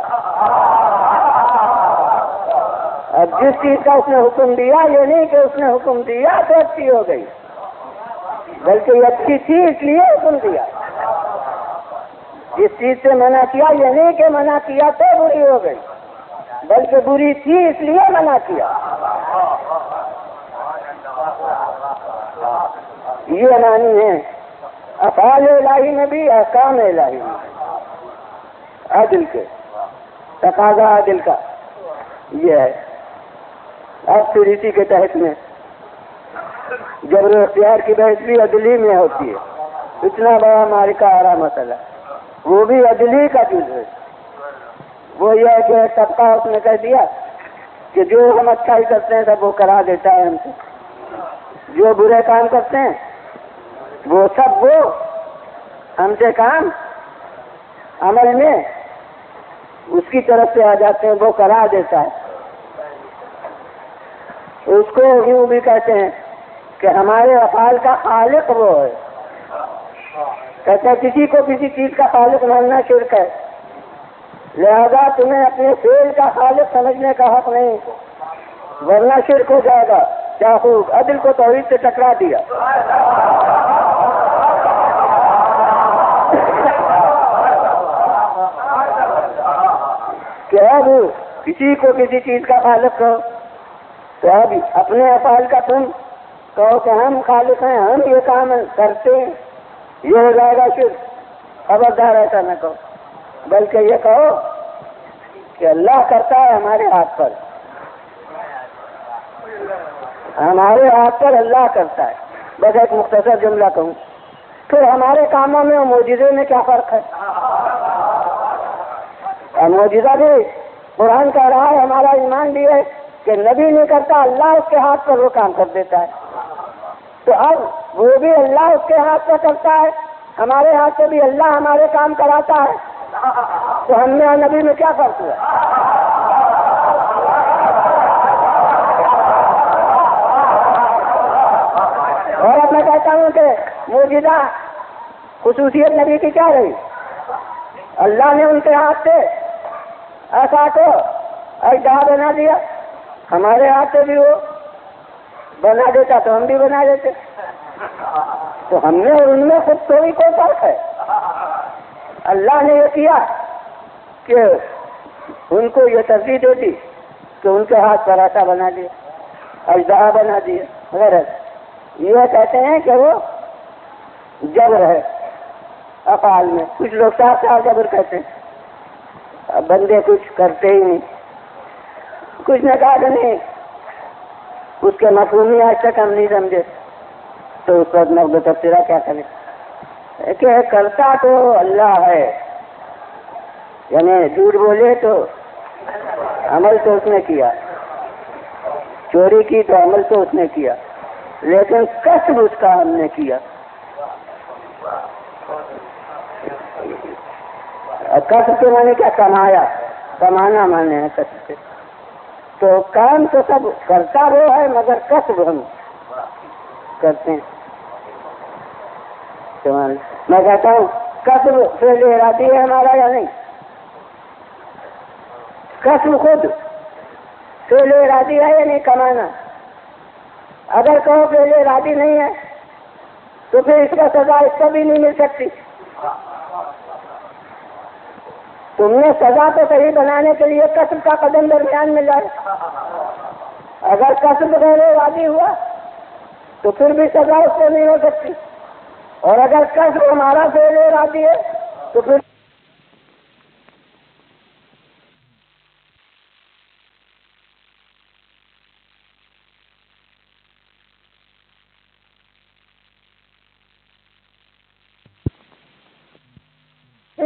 اب جس چیز کا اس نے حکم دیا یہ نہیں کہ اس نے حکم دیا تو اچھی ہو گئی بلکہ یہ اچھی تھی اس لیے حکم دیا. جس چیز سے منع کیا یہ نہیں کہ منع کیا تو بری ہو گئی بلکہ بری تھی اس لیے منع کیا. یہ معنی ہے افعال الہی میں بھی احکام الہی میں عدل کے تقاضا عدل کا یہ ہے. اب پھر اسی کے تحت میں جبر اختیار کی بحث بھی عدلی میں ہوتی ہے. اتنا بڑا مارکہ آ رہا مسئلہ وہ بھی عدلی کا جز ہے. وہ یہ ہے کہ طبقہ اس نے کہہ دیا کہ جو ہم اچھائی کرتے ہیں سب وہ کرا دیتا ہے ہم سے, جو برے کام کرتے ہیں وہ سب وہ ہم سے کام عمل میں اس کی طرف سے آ جاتے ہیں, وہ کرا دیتا ہے. اس کو یوں بھی کہتے ہیں کہ ہمارے افعال کا خالق وہ ہے. کہتے ہیں کسی کو کسی چیز کا خالق ماننا شرک ہے, لہذا تمہیں اپنے فعل کا خالق سمجھنے کا حق نہیں ورنہ شرک ہو جائے گا. کیا خوب عدل کو توحید سے ٹکرا دیا. کہ اب کسی کو کسی چیز کا خالق کہو تو اب اپنے افعال کا تم کہو کہ ہم خالق ہیں ہم یہ کام کرتے ہیں یہ ہو جائے گا شرک. خبردار ایسا نہ کہو بلکہ یہ کہو کہ اللہ کرتا ہے ہمارے ہاتھ پر, ہمارے ہاتھ پر اللہ کرتا ہے. بس ایک مختصر جملہ کہوں پھر ہمارے کاموں میں اور معجزے میں کیا فرق ہے. اور معجزہ بھی قرآن کہہ رہا ہے ہمارا ایمان بھی ہے کہ نبی نہیں کرتا اللہ اس کے ہاتھ پر وہ کام کر دیتا ہے. تو اب وہ بھی اللہ اس کے ہاتھ پر کرتا ہے ہمارے ہاتھ سے بھی اللہ ہمارے کام کراتا ہے تو ہم میں اور نبی میں کیا فرق ہوا. اور اب میں کہتا ہوں کہ معجزہ خصوصیت نبی کی کیا رہی. اللہ نے ان کے ہاتھ سے ایسا کو اجدہا بنا دیا, ہمارے ہاتھ سے بھی وہ بنا دیتا تو ہم بھی بنا دیتے. تو ہم نے اور ان میں خود کوئی فرق ہے. اللہ نے یہ کیا کہ ان کو یہ ترجیح دے دی کہ ان کے ہاتھ پر ایسا بنا دیا اجدہا بنا دیا وغیرہ. یہ کہتے ہیں کہ وہ جبر ہے افعال میں. کچھ لوگ صاف صاف جبر کہتے ہیں. اب بندے کچھ کرتے ہی نہیں. کچھ نے کہا کہ نہیں اس کے مفہومی آج تک ہم نہیں سمجھے تو اس وقت نقد تبصرہ کیا کرے کہ کرتا تو اللہ ہے یعنی جھوٹ بولے تو عمل تو اس نے کیا، چوری کی تو عمل تو اس نے کیا، لیکن کسب اس کا ہم نے کیا۔ کسب کے معنی کیا؟ کمایا، کمانا معنی ہے کسب سے۔ تو کام تو سب کرتا وہ ہے مگر کسب ہم کرتے ہیں۔ میں کہتا ہوں کسب فعل ارادی ہے ہمارا یا نہیں؟ کسب خود فعل ارادی ہے یا نہیں کمانا؟ اگر کہو فعل ارادی نہیں ہے تو پھر اس کا سزا اس کو بھی نہیں مل سکتی۔ تم نے سزا تو صحیح بنانے کے لیے کسب کا قدم درمیان میں لائے۔ اگر کسب غیر ارادی ہوا تو پھر بھی سزا اس کو نہیں ہو سکتی، اور اگر کسب ہمارا فعل ارادی ہے تو پھر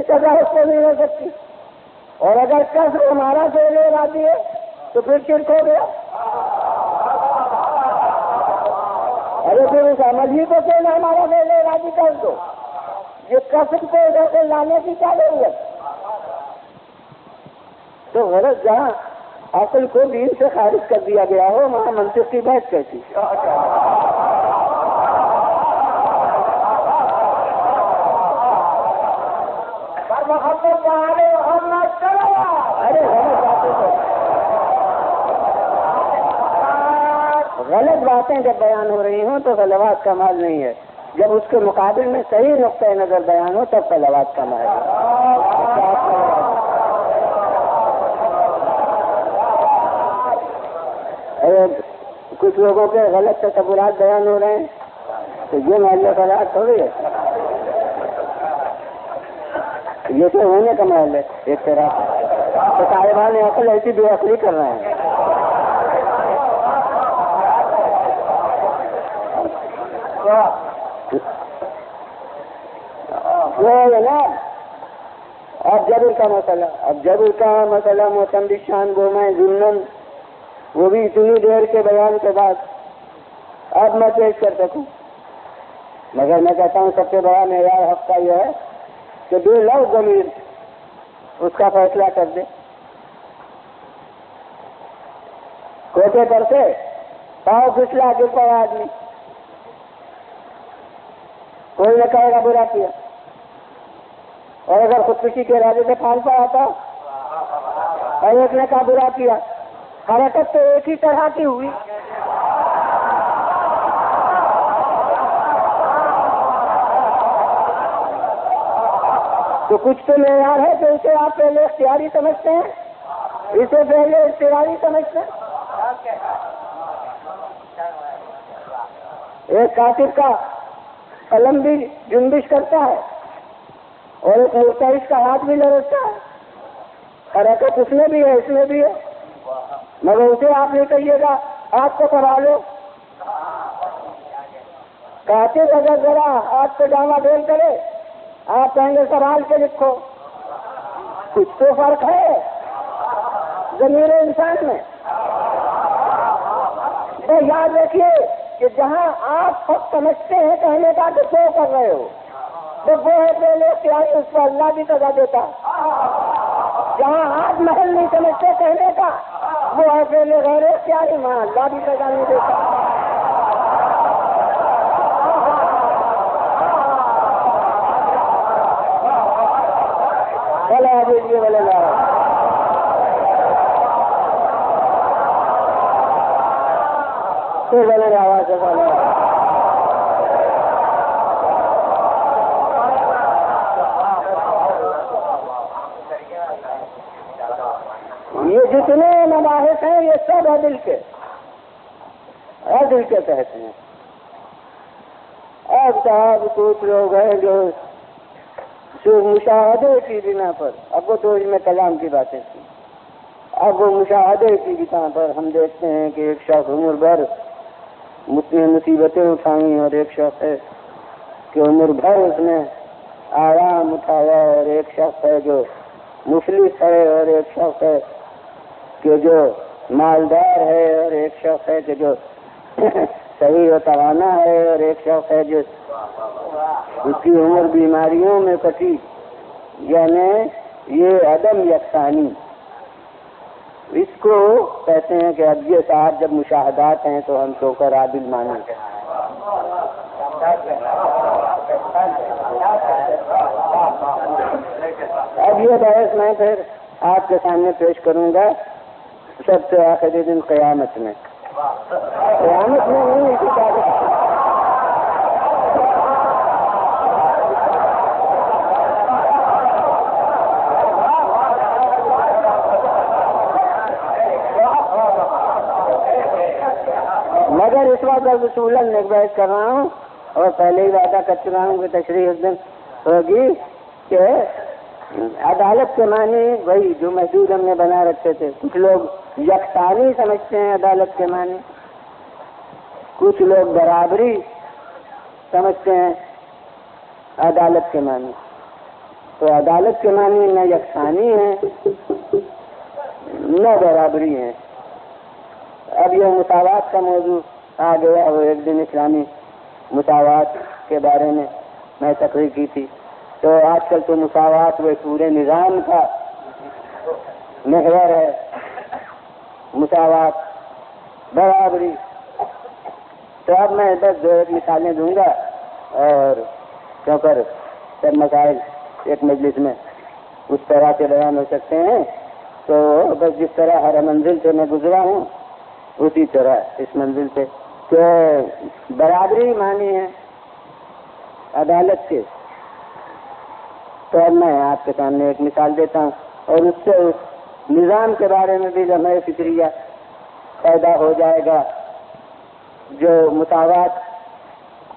سزا اس کو نہیں ہو سکتی، اور اگر کسب ہمارا فعل ارادی ہے تو پھر شرک ہو گیا۔ ارے پھر اس عمل ہی کو کہنا ہمارا فعل ارادی کر دو، یہ کسب کو ادھر سے لانے کی کیا ضرورت؟ تو غلط جہاں عقل کو دین سے خارج کر دیا گیا ہو وہاں منطق کی بحث کیسی؟ غلط باتیں جب بیان ہو رہی ہوں تو غلوات کا مال نہیں ہے، جب اس کے مقابل میں صحیح نقطۂ نظر بیان ہو تب غلوات کا مال ہے۔ کچھ لوگوں کے غلط تصورات بیان ہو رہے ہیں تو یہ محل غلط تھوڑی ہے، یہ تو ہونے کا محل ہے ایک طرح تو طالبان عقل ایسی بے عقلی کر رہے ہیں۔ اب جبر کا مسئلہ موسم شان گومائے ضمن وہ بھی اتنی دیر کے بیان کے بعد اب میں پیش کر سکوں، مگر میں کہتا ہوں سب سے بڑا معیار حق کا یہ ہے کہ بے لفظ ضمیر اس کا فیصلہ کر دے۔ کوٹے پر سے پاؤں پھسلا گر پڑا آدمی، کوئی نہ کہے گا برا کیا، اور اگر خودکشی کے ارادے سے پھانس پڑا تھا اور ایک نے کہا برا کیا، حرکت تو ایک ہی طرح کی ہوئی۔ تو کچھ تو معیار ہے کہ اسے آپ پہلے اختیاری سمجھتے ہیں، اسے پہلے اختیاری سمجھتے ہیں۔ ایک کاتب کا قلم بھی جنبش کرتا ہے اور ایک مرتعش کا ہاتھ بھی لرزتا ہے، حرکت اس میں بھی ہے اس میں بھی ہے، مگر اسے آپ نہیں کہیے گا ہاتھ کو کرا لو۔ کاتب اگر ذرا ہاتھ پہ ڈاما ڈول کرے آپ کہیں گے سوال کے لکھو، کچھ تو فرق ہے ضمیر انسان میں۔ تو یاد رکھیے کہ جہاں آپ خود سمجھتے ہیں کہنے کا تو کیوں کر رہے ہو، تو وہ ہے پہلے اختیاری، اس کو اللہ بھی سزا دیتا۔ جہاں آپ محل نہیں سمجھتے کہنے کا وہ ہے پہلے غیر اختیاری، وہاں اللہ بھی سزا نہیں دیتا۔ یہ جتنے مباحث ہیں یہ سب عدل کے تحت ہیں۔ اب صاحب کچھ لوگ ہیں جو مشاہدے کی بنا پر، اب وہ تو اس میں کلام کی باتیں تھی، اب وہ مشاہدے کی بنا پر ہم دیکھتے ہیں کہ ایک شخص عمر بھر مصیبتیں اٹھائیں اور ایک شخص ہے کہ عمر بھر اس نے آرام اٹھایا، اور ایک شخص ہے جو مفلس ہے، اور ایک شخص ہے کہ جو مالدار ہے اور ایک شخص ہے کہ جو صحیح و توانا ہے اور ایک شخص ہے جو اس کی عمر بیماریوں میں کٹی، یعنی یہ عدم یکسانی، اس کو کہتے ہیں کہ اب یہ صاحب جب مشاہدات ہیں تو ہم تو کر عادل مانیں گے۔ اب یہ بحث میں پھر آپ کے سامنے پیش کروں گا سب سے آخری دن قیامت میں نہیں اسی بات مگر اس وقت اصولاً میں بحث کر رہا ہوں اور پہلے ہی وعدہ کر چکا ہوں کہ تشریح اس دن ہوگی کہ عدالت کے معنی وہی جو محدود ہم نے بنا رکھے تھے۔ کچھ لوگ یکسانی سمجھتے ہیں عدالت کے معنی، کچھ لوگ برابری سمجھتے ہیں عدالت کے معنی۔ تو عدالت کے معنی نہ یکسانی ہے نہ برابری ہے۔ اب یہ مساوات کا موضوع آ گیا، وہ ایک دن اسلامی مساوات کے بارے میں تقریر کی تھی، تو آج کل تو مساوات وہ پورے نظام کا محور ہے، مساوات برابری۔ تو اب میں بس دو ایک مثالیں دوں گا، اور کیونکہ سب مسائل ایک مجلس میں اس طرح سے بیان ہو سکتے ہیں، تو بس جس طرح ہر منزل سے میں گزرا ہوں اسی طرح اس منزل سے کہ برابری مانی ہے عدالت کے۔ تو اب میں آپ کے سامنے ایک مثال دیتا ہوں، اور اس سے اس نظام کے بارے میں بھی لمحہ فکریہ پیدا ہو جائے گا جو مساوات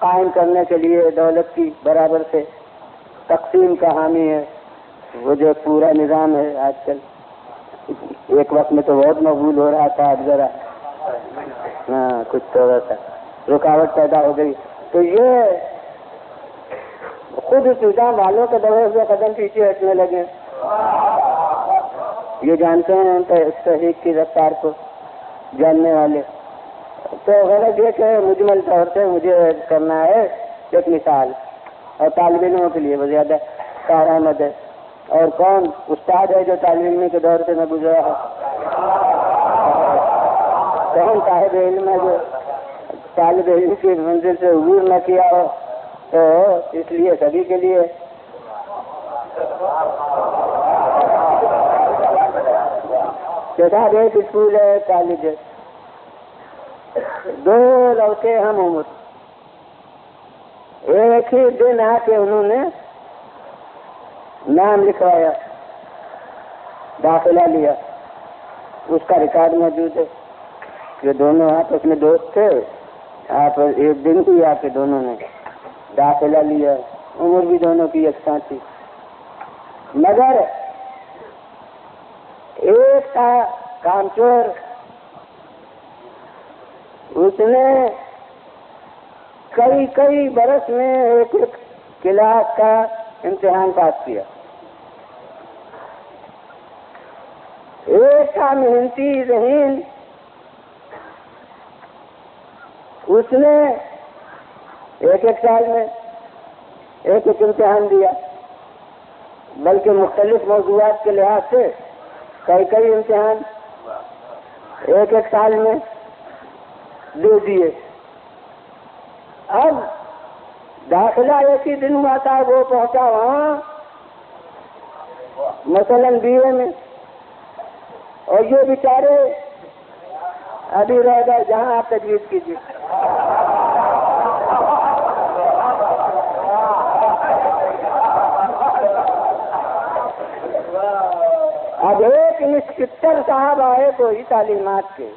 قائم کرنے کے لیے دولت کی برابر سے تقسیم کا حامی ہے۔ وہ جو پورا نظام ہے آج کل، ایک وقت میں تو بہت مقبول ہو رہا تھا، اب ذرا کچھ تھوڑا سا رکاوٹ پیدا ہو گئی۔ تو یہ خود نظام والوں کے دبے ہوئے قدم پیچھے ہٹنے لگے، یہ جانتے ہیں تحریک کی رفتار کو جاننے والے۔ تو غرض یہ کہ مجمل طور سے مجھے کرنا ہے ایک مثال، اور طالب علموں کے لیے وہ زیادہ کارآمد ہے۔ اور کون استاد ہے جو طالب علم کے دور سے میں گزرا ہے؟ کون صاحب علم ہے جو طالب علم کی منزل سے عبور نہ کیا ہو؟ تو اس لیے سبھی کے لیے صاحب ایک اسکول ہے، کالج ہے، دو لڑکے ہم عمر ایک ہی دن آ کے انہوں نے نام لکھوایا، داخلہ لیا، اس کا ریکارڈ موجود ہے کہ دونوں آپس میں دوست تھے، آپ ایک دن کی آ کے دونوں نے داخلہ لیا، عمر بھی دونوں کی یکساں تھی، مگر ایک کا کامچور، اس نے کئی برس میں ایک کلاس کا امتحان پاس کیا، ایک کا محنتی ذہین، اس نے ایک سال میں ایک امتحان دیا، بلکہ مختلف موضوعات کے لحاظ سے کئی امتحان ایک سال میں دے دیے۔ اب داخلہ ایک ہی دن ہوا تھا، وہ پہنچا وہاں مثلاً BA میں، اور یہ بیچارے ابھی رہ گئے جہاں آپ تجویز کیجیے۔ اب ایک انسپکٹر صاحب آئے کوئی تعلیمات کے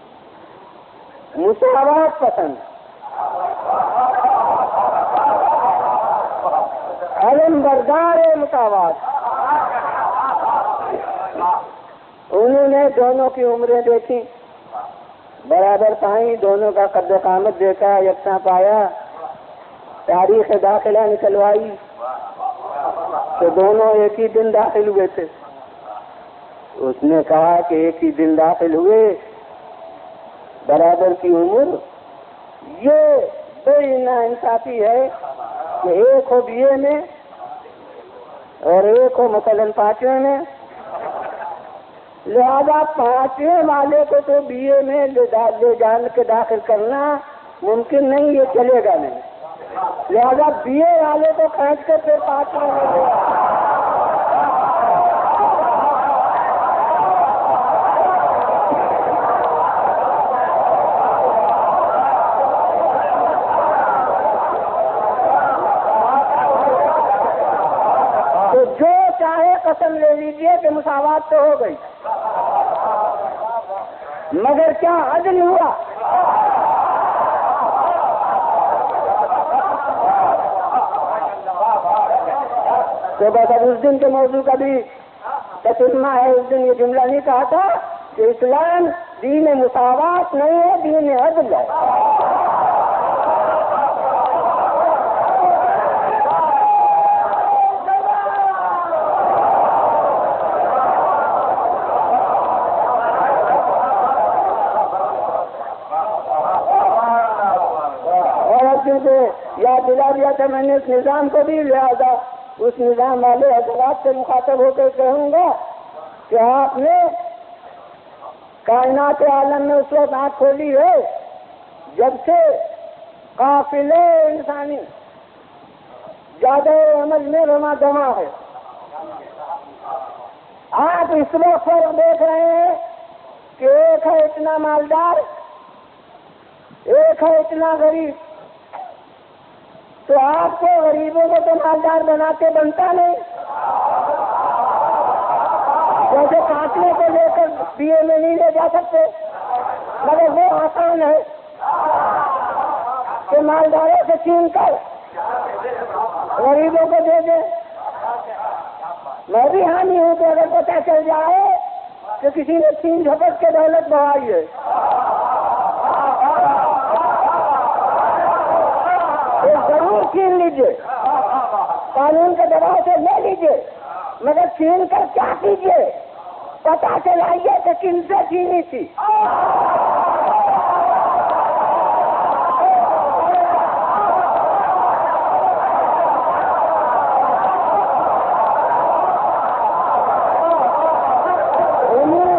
مساوات پسند، علمبردار مساوات، انہوں نے دونوں کی عمریں دیکھی، برابر پائیں، دونوں کا قد قامت دیکھا، یکساں پایا، تاریخ داخلہ نکلوائی تو دونوں ایک ہی دن داخل ہوئے تھے، اس نے کہا کہ ایک ہی دن داخل ہوئے، برابر کی عمر، یہ بڑی ناانصافی ہے کہ ایک ہو BA میں اور ایک ہو مثلاً 5ویں میں، لہذا 5ویں والے کو تو BA میں لے جان کے داخل کرنا ممکن نہیں، یہ چلے گا نہیں، لہذا BA والے کو کھینچ کے پھر 5ویں میں لے قسم لے لیجیے کہ مساوات تو ہو گئی، مگر کیا عدل ہوا؟ تو بس اب اس دن کے موضوع کا بھی تجربہ ہے، اس دن یہ جملہ نہیں کہا تھا کہ اسلام دین مساوات نہیں ہے، دین عدل ہے۔ یاد دلا دیا تھا میں نے اس نظام کو بھی، لہذا اس نظام والے حضرات سے مخاطب ہو کر کہوں گا کہ آپ نے کائنات عالم میں اس وقت آنکھ کھولی ہے جب سے قافلے انسانی زیادہ عمل میں رما دما ہے۔ آپ اس وقت فرق دیکھ رہے ہیں کہ ایک ہے اتنا مالدار، ایک ہے اتنا غریب، تو آپ کو غریبوں کو تو مالدار بناتے بنتا نہیں، جیسے قافلے کو لے کر BA میں نہیں لے جا سکتے، مگر وہ آسان ہے کہ مالداروں سے چھین کر غریبوں کو دے دیں۔ میں بھی حامی ہوں کہ اگر پتہ چل جائے کہ کسی نے چھین جھپٹ کے دولت بڑھائی ہے ضرور چھین لیجیے، قانون کے دباؤ سے لے لیجیے، مگر چھین کر کیا کیجیے؟ پتہ چلائیے کہ کن سے چھینی تھی۔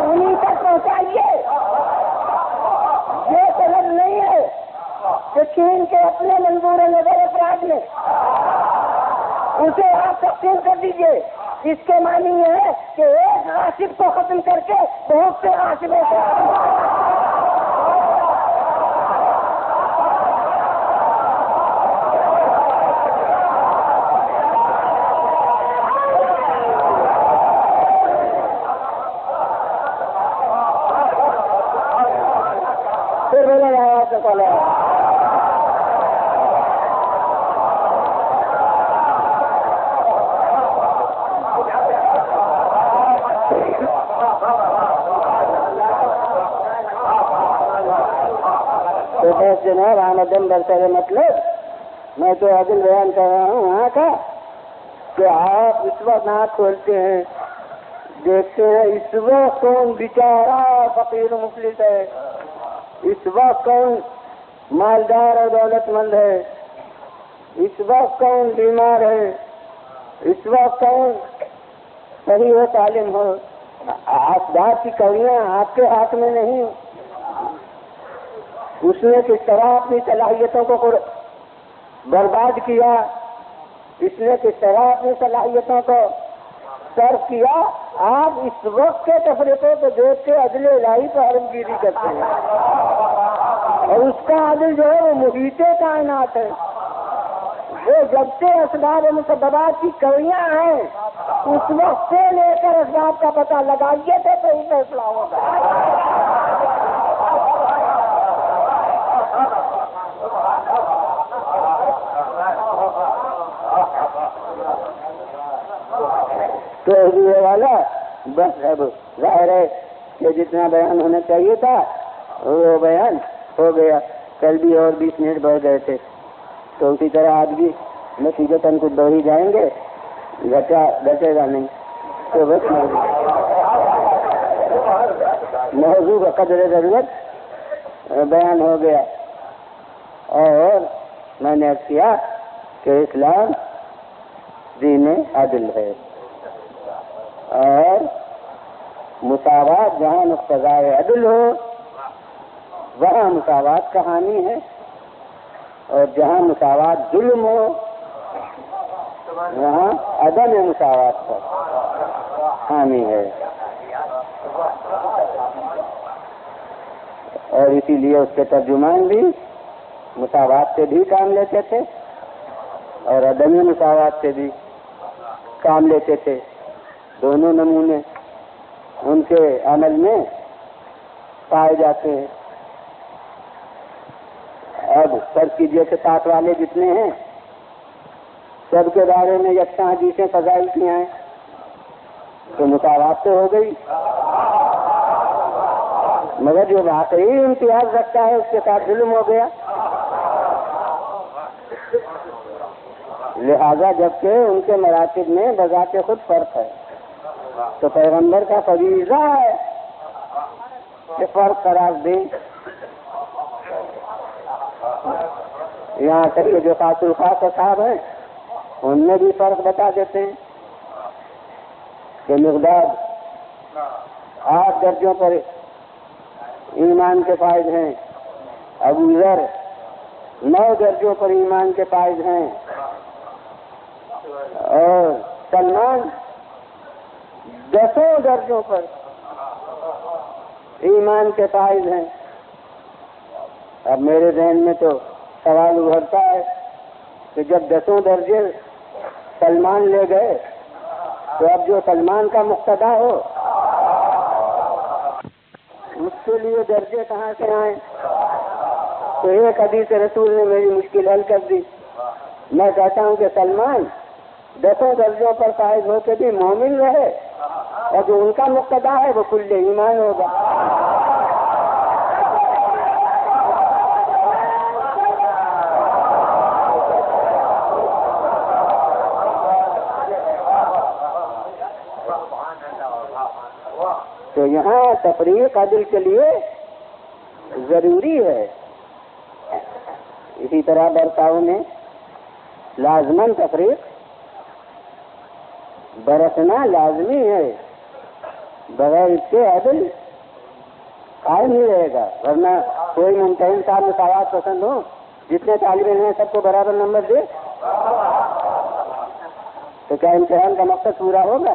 انہیں تک پہنچائیے۔ یہ سبب نہیں ہے کہ چھین کے اپنے منظور نظر افراد میں اسے آپ تقسیم کر دیجیے۔ اس کے معنی یہ ہے کہ ایک غاصب کو ختم کر کے بہت سے غاصبوں کو پھر بولے گا آپ کو بس جناب آمدن برسر مطلب میں تو عدل بیان کر رہا ہوں وہاں کا کہ آپ اس وقت آنکھ کھولتے ہیں، دیکھتے ہیں اس وقت کون بیچارہ فقیر و مفلس ہے، اس وقت کون مالدار اور دولت مند ہے، اس وقت کون بیمار ہے، اس وقت کون صحیح و تعلیم ہو۔ اسباب کی کڑیاں آپ کے ہاتھ میں نہیں، اس نے کس طرح اپنی صلاحیتوں کو برباد کیا، اس نے کس طرح اپنی صلاحیتوں کو صرف کیا۔ آپ اس وقت کے تفریقوں کو دیکھ کے عدل الہی پر حرمگیری کرتے ہیں، اور اس کا عدل جو ہے وہ محیط کائنات ہے، وہ جب سے اسباب و مسببات کی کڑیاں ہیں اس وقت سے لے کر اسباب کا پتہ لگائیے تو صحیح فیصلہ ہوگا۔ تو یہ والا بس اب ظاہر ہے کہ جتنا بیان ہونا چاہیے تھا وہ بیان ہو گیا۔ کل بھی اور 20 منٹ بڑھ گئے تھے، تو اسی طرح آج بھی نتیجتاً کچھ بڑھ ہی جائیں گے، گھٹے گا نہیں تو بس موضوع کا قدر ضرورت بیان ہو گیا، اور میں نے عرض کیا کہ اسلام دین عدل ہے، اور مساوات جہاں مقتضائے عدل ہو وہاں مساوات کا حامی ہے، اور جہاں مساوات ظلم ہو وہاں عدم مساوات کا حامی ہے۔ اور اسی لیے اس کے ترجمان بھی مساوات سے بھی کام لیتے تھے اور عدم مساوات سے بھی کام لیتے تھے۔ دونوں نمونے ان کے عمل میں پائے جاتے ہیں۔ اب فرض کیجیے کہ ساتھ والے جتنے ہیں سب کے بارے میں یکساں حدیثیں فضائل کی ہیں تو مساوات تو ہو گئی، مگر جو واقعی امتیاز رکھتا ہے اس کے ساتھ ظلم ہو گیا۔ لہذا جبکہ ان کے مراتب میں بذات خود فرق ہے تو پیغمبر کا فریضہ ہے کہ فرق قرار دیں۔ یہاں تک کہ جو خاص الخاص اصحاب ہیں ان میں بھی فرق بتا دیتے ہیں کہ مقداد 8 درجوں پر ایمان کے فائز ہیں، ابو ذر 9 درجوں پر ایمان کے فائز ہیں، اور سلمان 10 درجوں پر ایمان کے فائز ہیں۔ اب میرے ذہن میں تو سوال ابھرتا ہے کہ جب 10 درجے سلمان لے گئے تو اب جو سلمان کا مقتدا ہو اس کے لیے درجے کہاں سے آئیں؟ تو ایک حدیث رسول نے میری مشکل حل کر دی۔ میں کہتا ہوں کہ سلمان 10 درجوں پر فائز ہو کے بھی مومن رہے اور جو ان کا مقتدا ہے وہ کل ایمان ہوگا۔ تو یہاں تفریق عدل کے لیے ضروری ہے۔ اسی طرح برتاؤ میں لازماً تفریق برتنا لازمی ہے، بغیر اس کے عدل قائم نہیں رہے گا۔ ورنہ کوئی ممتحن صاحب مساوات پسند ہو، جتنے طالب علم ہیں سب کو برابر نمبر دے تو کیا امتحان کا مقصد پورا ہوگا؟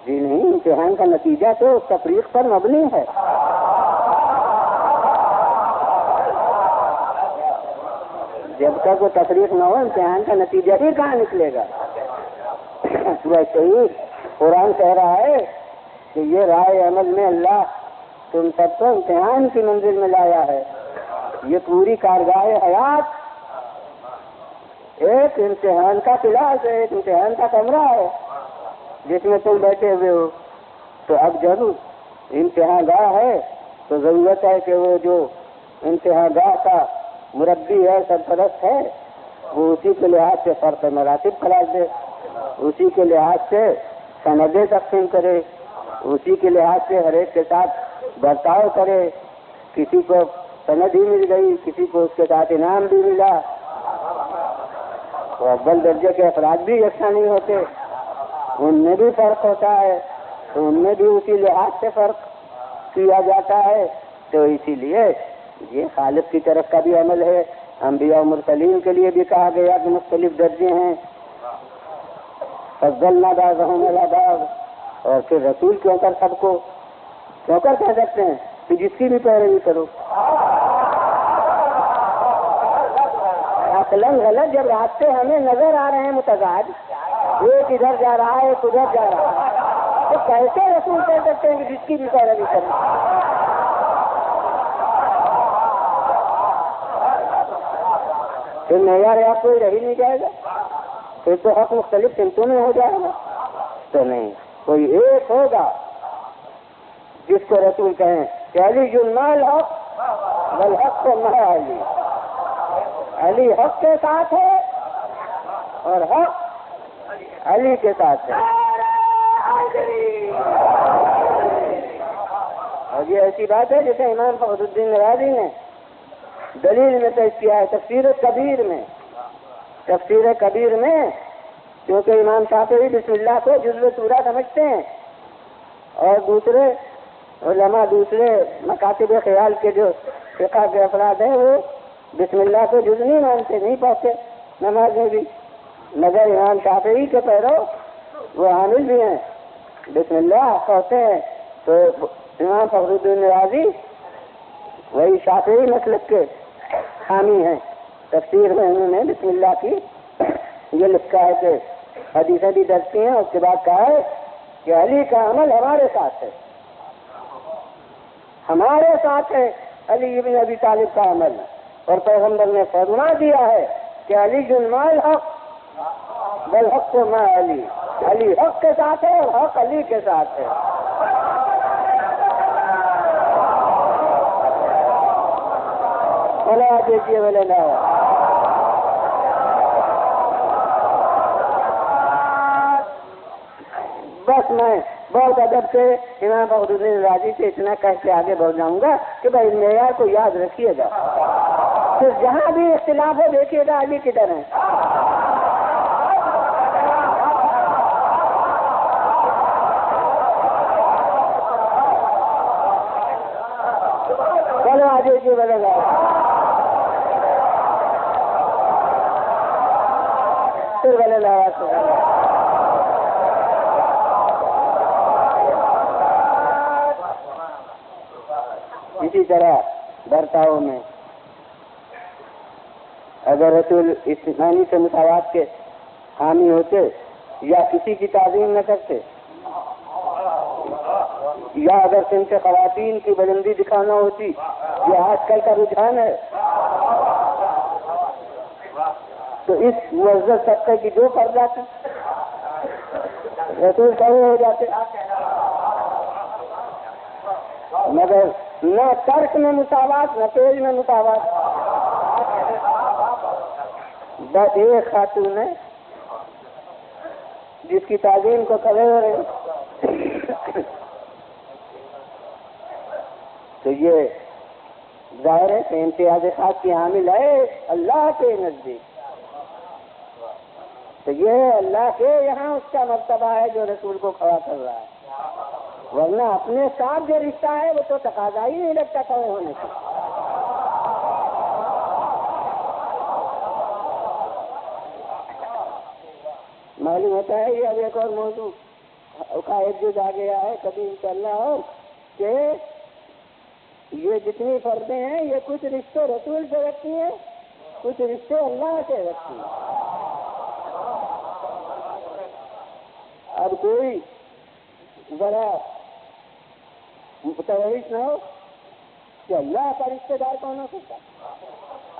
جی نہیں، امتحان کا نتیجہ تو تفریق پر مبنی ہے۔ جب تک وہ تفریق نہ ہو امتحان کا نتیجہ ہی کہاں نکلے گا؟ ویسے ہی قرآن کہہ رہا ہے کہ یہ رائے عمل میں اللہ تم سب کو امتحان کی منزل میں لایا ہے۔ یہ پوری کارگاہ حیات ایک امتحان کا کلاس ہے، ایک امتحان کا کمرہ ہے جس میں تم بیٹھے ہوئے ہو۔ تو اب جب امتحان گاہ ہے تو ضرورت ہے کہ وہ جو امتحان گاہ کا مربی ہے، سرپرست ہے، وہ اسی کے لحاظ سے فرق مراتب قرار دے، اسی کے لحاظ سے سندیں تقسیم کرے، اسی کے لحاظ سے ہر ایک کے ساتھ برتاؤ کرے۔ کسی کو سند ہی مل گئی، کسی کو اس کے ساتھ انعام بھی ملا، تو اول درجے کے افراد بھی یکساں نہیں ہوتے، ان میں بھی فرق ہوتا ہے، تو ان میں بھی اسی لحاظ سے فرق کیا جاتا ہے۔ تو اسی لیے یہ خالق کی طرف کا بھی عمل ہے۔ انبیاء و مرسلین کے لیے بھی کہا گیا کہ مختلف درجے ہیں، فضلنا بعضهم علی بعض، اور پھر رسول کیوں کر سب کو کیوں کر کہہ سکتے ہیں کہ جس کی بھی پیروی کرو۔ عقلاً غلط جب راستے ہمیں نظر آ رہے ہیں متضاد، ایک ادھر جا رہا ہے ایک ادھر جا رہا ہے، تو کیسے رسول کہہ سکتے ہیں کہ جس کی بھی پیروی کرو؟ پھر معیار آپ کوئی رہ ہی نہیں جائے گا، پھر تو حق مختلف سمتوں میں ہو جائے گا۔ تو نہیں، کوئی ایک ہوگا جس کو رسول کہیں کہ علی جنمال حق والحق مع علی، علی حق کے ساتھ ہے اور حق علی کے ساتھ ہے۔ اور یہ ایسی بات ہے جسے امام فخر الدین رازی نے دلیل میں پیش کیا ہے تفسیر کبیر میں کیونکہ امام شافعی بسم اللہ کو جزو سورہ سمجھتے ہیں اور دوسرے علماء دوسرے مکاتب خیال کے جو فقہ کے افراد ہیں وہ بسم اللہ کو جز نہیں مانتے، نہیں پڑھتے نماز میں بھی، مگر امام شافعی کے پیرو وہ حامل بھی ہیں، بسم اللہ پڑھتے ہیں۔ تو امام فخر الدین رازی وہی شافعی مسلک کے حامی ہیں، تفسیر میں انہوں نے بسم اللہ کی یہ لکھا ہے کہ حدیثیں بھی درج کی ہیں، اس کے بعد کہا ہے کہ علی کا عمل ہمارے ساتھ ہے، ہمارے ساتھ ہے علی ابن ابی طالب کا عمل، اور پیغمبر نے فرما دیا ہے کہ علی جنمال حق بل حق ما علی، علی حق کے ساتھ ہے اور حق علی کے ساتھ ہے۔ بلا دیجیے بولے نا بس میں بہت ادب سے امام فخر الدین رازی سے اتنا کہہ کے آگے بڑھ جاؤں گا کہ بھائی معیار کو یاد رکھیے گا، پھر جہاں بھی اختلاف ہے دیکھیے گا علی کدھر ہے۔ چلو آ جائیے بولے گا پھر بولے گا اسی طرح برتاؤ میں اگر رسول اسلامی سے مساوات کے حامی ہوتے یا کسی کی تعظیم نہ کرتے یا اگر ان سے خواتین کی بلندی دکھانا ہوتی یہ آج کل کا رجحان ہے تو اس معزز طبقے کی جو کر جاتے رسول کہے ہو جاتے، مگر نہ ترک میں مساوات نہ پیج میں مساوات، بس ایک خاتون ہے جس کی تعظیم کو کھڑے ہو رہے تو یہ ظاہر ہے کہ امتیاز خاص کی حامل ہے اللہ کے نزدیک، تو یہ اللہ کے یہاں اس کا مرتبہ ہے جو رسول کو کھڑا کر رہا ہے، ورنہ اپنے ساتھ جو رشتہ ہے وہ تو تقاضا ہی نہیں لگتا کھڑے ہونے کا۔ معلوم ہوتا ہے یہ اب ایک اور موضوع کا ایک جز آ گیا ہے کبھی انشاءاللہ ہو کہ یہ جتنی فردیں ہیں یہ کچھ رشتے رسول سے رکھتی ہیں، کچھ رشتے اللہ سے رکھتی ہیں۔ اب کوئی ذرا متوجہ نہ ہو کہ اللہ کا رشتے دار کون ہو سکتا،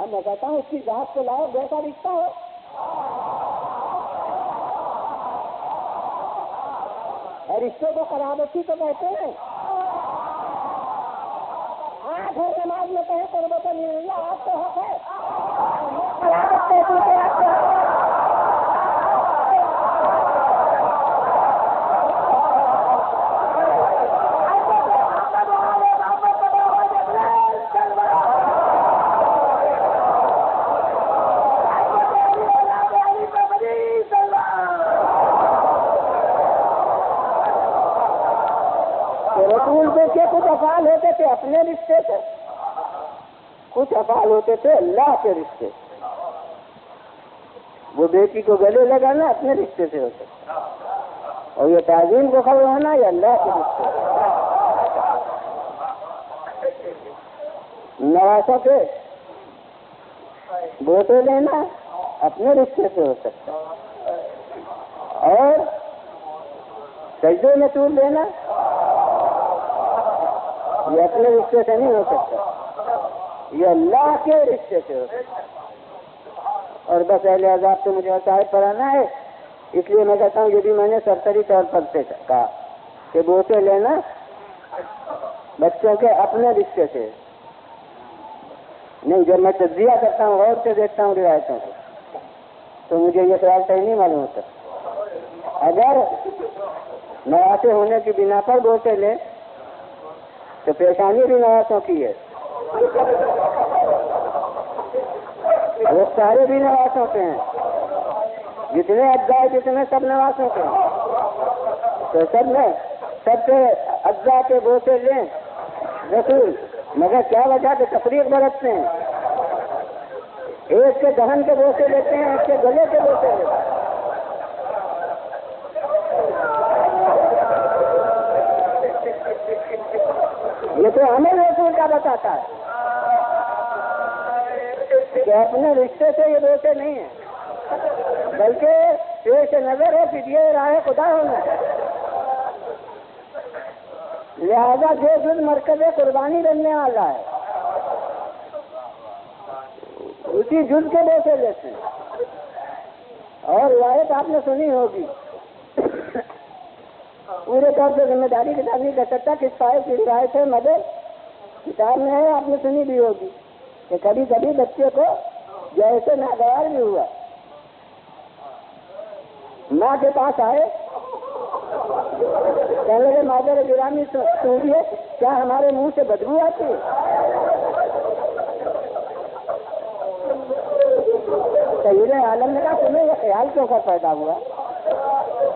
اب میں کہتا ہوں اس کی ذات کو لاؤ جیسا رشتہ ہو، اور رشتے کو قرابتی تو کہتے ہیں، آٹھ ہے نماز میں کہیں قربت نہیں اللہ آپ کو حق ہے، قرابت کہتی ہے آپ کو حق ہے۔ رسول کے کچھ افعال ہوتے تھے اپنے رشتے سے، کچھ افعال ہوتے تھے اللہ کے رشتے، وہ بیٹی کو گلے لگانا اپنے رشتے سے ہوتا اور یہ تعظیم کو کھڑا ہونا یہ اللہ کے رشتے، نواسوں کے بوٹے لینا اپنے رشتے سے ہو سکتا اور سجدے میں طول لینا یہ اپنے رشتے سے نہیں ہو سکتا، یہ اللہ کے رشتے سے ہو سکتا۔ اور بس اہل عذاب سے مجھے عقائد پڑھانا ہے، اس لیے میں کہتا ہوں یہ بھی میں نے سرسری طور پر سے کہا کہ بوٹے لینا بچوں کے اپنے رشتے سے نہیں۔ جب میں تجزیہ کرتا ہوں غور سے دیکھتا ہوں روایتوں کو تو مجھے یہ خیال صحیح نہیں معلوم ہوتا۔ اگر نواسے ہونے کی بنا پر بوٹے لے تو پیشانی بھی نواسوں کی ہے، وہ سارے بھی نواسوں کے ہیں، جتنے اجزاء جتنے سب نواسوں کے ہیں، تو سب سے اجزاء کے بوسے لیں رسول، مگر کیا وجہ کہ تفریق برتتے ہیں، ایک کے دہن کے بوسے لیتے ہیں، ایک کے گلے کے بوسے لیتے ہیں۔ یہ تو ہمیں رسول کا بتاتا ہے کہ اپنے رشتے سے یہ بوسے نہیں ہیں، بلکہ پیش نظر ہے کہ یہ راہ خدا ہونا ہے، لہذا جو جز مرکز قربانی بننے والا ہے اسی جز کے بوسے لیتے ہیں۔ اور روایت آپ نے سنی ہوگی، پورے طور سے ذمہ داری کے ساتھ نہیں کر سکتا کس صاحب کی روایت ہے، مگر کتاب میں ہے، آپ نے سنی بھی ہوگی کہ کبھی کبھی بچے کو جیسے ناگوار بھی ہوا، ماں کے پاس آئے، کہنے لگے مادر گرامی سنیے کیا ہمارے منہ سے بدبو آتی ہے؟ سید عالم نے کہا تمہیں یہ خیال کیوں کا پیدا ہوا؟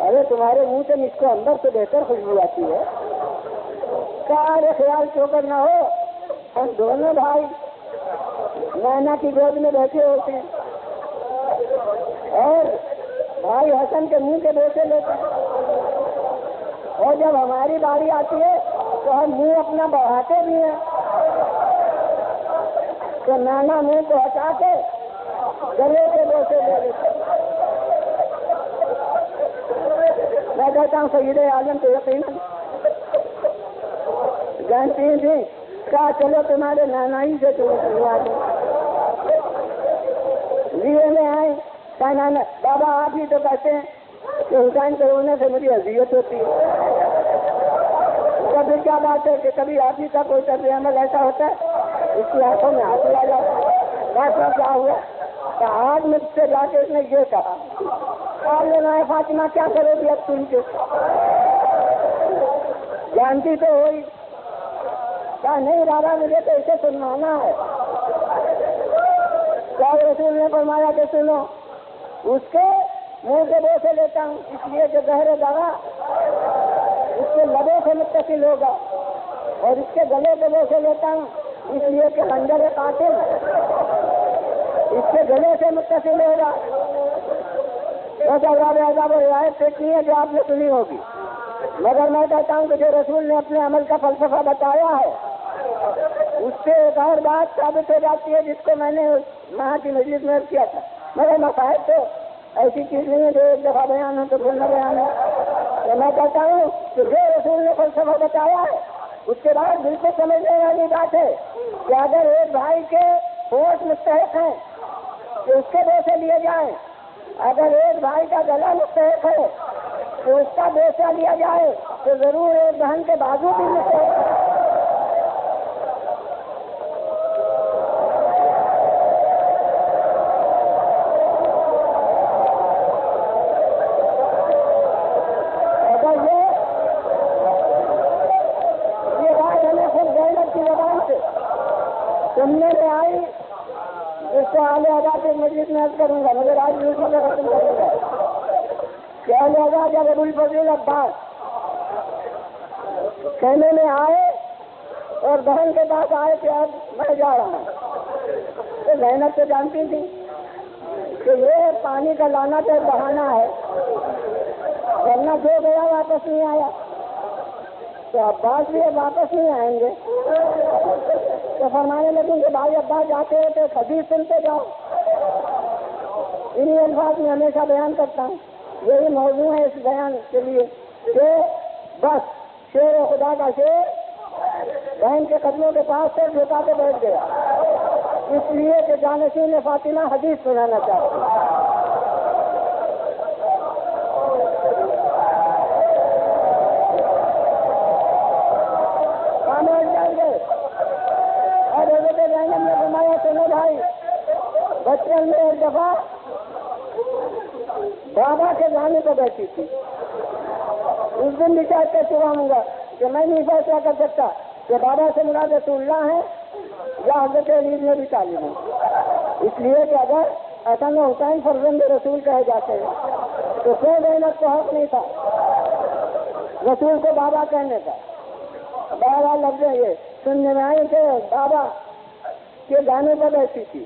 ارے تمہارے منہ سے مجھ کو اندر سے بہتر خوشبو آتی ہے۔ کہا ارے خیال کیوں کرنا ہو، ہم دونوں بھائی نانا کی گود میں بیٹھے ہوتے ہیں اور بھائی حسن کے منہ کے بوسے لیتے ہیں، اور جب ہماری باری آتی ہے تو ہم منہ اپنا بڑھاتے بھی ہیں، تو نانا منہ کو ہٹا کے گلے کے بوسے لے لیتے ہیں۔ میں کہتا ہوں سید عالم تو یقیناً جانتی تھی، کہا چلو تمہارے نانا ہی سے تمہیں سنوا دیں۔ لیے میں آئے، کہا نانا بابا آپ ہی تو کہتے ہیں کہ حسین کے رونے سے مجھے اذیت ہوتی ہے، کبھی کیا بات ہے کہ کبھی آپ ہی کا کوئی طرز عمل ایسا ہوتا ہے اس کی آنکھوں میں ہاتھ لگا جاتا ہے، کیا ہوا؟ کہ آج مجھ سے جا کے اس نے یہ کہا، آپ لینا ہے فاطمہ کیا کرو گی اب سن کے؟ جانتی تو ہوئی، کہا نہیں بابا مجھے تو اسے سنوانا ہے۔ کیا رسول نے فرمایا کہ سنو، اس کے منہ سے بوسے لیتا ہوں اس لیے کہ زہر دوا اس کے لبوں سے متصل ہوگا، اور اس کے گلے سے بوسے لیتا ہوں اس لیے کہ خنجر قاتل اس کے گلے سے متصل ہوگا۔ بس عذاب و روایت دیکھنی ہے جو آپ نے سنی ہوگی، مگر میں کہتا ہوں کہ جو رسول نے اپنے عمل کا فلسفہ بتایا ہے اس سے ایک اور بات ثابت ہو جاتی ہے جس کو میں نے وہاں کی مجلس میں کیا تھا، مگر مسائل تو ایسی چیز نہیں ہے جو ایک دفعہ بیان ہو تو پھر نہ بیان ہو۔ تو میں کہتا ہوں کہ جو رسول نے فلسفہ بتایا ہے اس کے بعد بالکل سمجھنے والی بات ہے کہ اگر ایک بھائی کے ہوش مستحق ہیں کہ اس کے بوسے لیے جائیں، اگر ایک بھائی کا گلا مستحق ہے تو اس کا بوسہ لیا جائے، تو ضرور ایک بہن کے بازو بھی مستحق ہے۔ اگر یہ بات ہمیں خود غیرت کی زبان سے سننے میں آئی، اس کو اعلی ادا کے مجلس میں عرض کروں گا، مگر آج بھی اس میں ختم کروں گا کہ اعلی ادا جب ابو الفضل عباس کہنے میں آئے اور بہن کے پاس آئے کہ اب میں جا رہا ہوں، تو زینب تو جانتی تھی کہ یہ پانی کا لانا تو بہانا ہے، ورنہ جو گیا واپس نہیں آیا، تو عباس بھی واپس نہیں آئیں گے، تو فرمانے لگیں کہ بھائی عباس جاتے ہیں تو حدیث سنتے جاؤ۔ انہی الفاظ میں ہمیشہ بیان کرتا ہوں، یہی موضوع ہے اس بیان کے لیے کہ بس شیر خدا کا شیر بہن کے قدموں کے پاس سے جھکا کے بیٹھ گیا، اس لیے کہ جانشین فاطمہ حدیث سنانا چاہتی ہے۔ اور حضرت زینب نے فرمایا سنو بھائی، بچپن میں ایک دفعہ بابا کے جانے کو بیٹھی تھی، اس دن بھی چاہتے چاہوں گا کہ میں نہیں فیصلہ کر سکتا کہ بابا سے مراد رسول اللہ ہے یا حضرت علی بن ابی طالب ہے. اس لیے کہ اگر حسن و حسین فرزند رسول کہے جاتے ہیں تو کوئی محنت کو حق نہیں تھا رسول کو بابا کہنے کا. بہرحال لفظ یہ سننے میں آئے کہ بابا کے گانے پر بیٹھی تھی.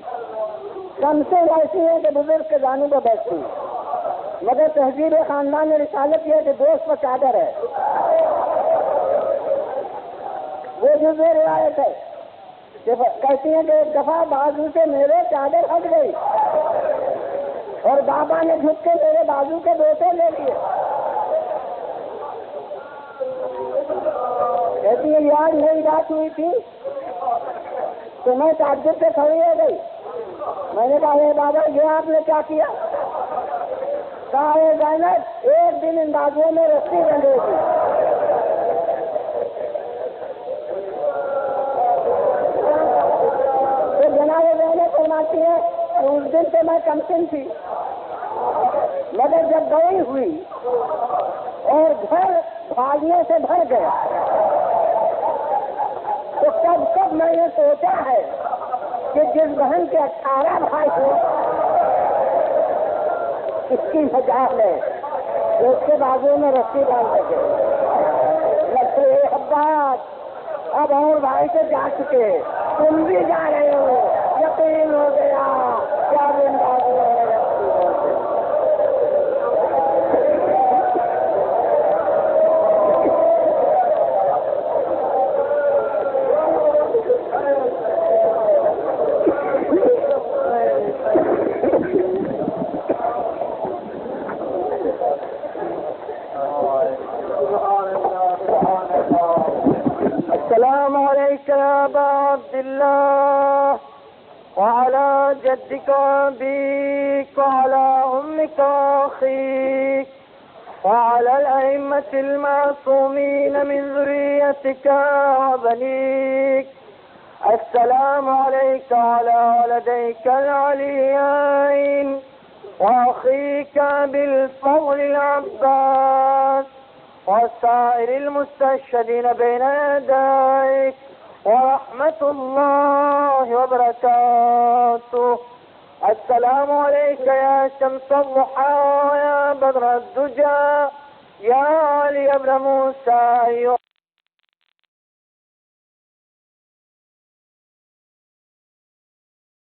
کم سے ایسی ہے کہ بزرگ کے گانوں پر بیٹھتی ہے، مگر تہذیب خاندان رسالت یہ ہے کہ دوست پر چادر ہے. وہ جو روایت ہے کہ کہتی ہیں کہ ایک دفعہ بازو سے میرے چادر ہٹ گئی اور بابا نے جھک کے میرے بازو کے دوسے لے لیے. کہتی ہے یار میری بات ہوئی تھی تو میں تعجب سے کھڑی ہو گئی. میں نے کہا اے بابا یہ آپ نے کیا کیا؟ کہا اے زینب ایک دن ان بازوؤں میں رسی بندھے تھی. تو جناب زینب فرماتی ہے کہ اس دن سے میں کمسن تھی، مگر جب گئی ہوئی اور گھر بھاگنے سے بھر گیا تو کب کب میں نے سوچا ہے کہ جس بہن کے 18 بھائی ہو اس کی مجال ہے اس کے بازو میں رسی ڈال سکے. لگتے عباس اب اور بھائی سے جا چکے، تم بھی جا رہے ہو، یقین ہو گیا کیا دن بازو میں رسی ڈال سکے. السلام علیکم ابا عبداللہ وعلی جدک وابیک وعلی امک واخیک وعلی الائمة المعصومین من ذریتک وبنیک. السلام علیک وعلی ولدیک العلیین واخیک بالفضل العباس وسائر المستشهدين بين يديك ورحمة الله وبركاته. السلام عليك يا شمس الضحى يا بدر الدجى يا علي بن موسى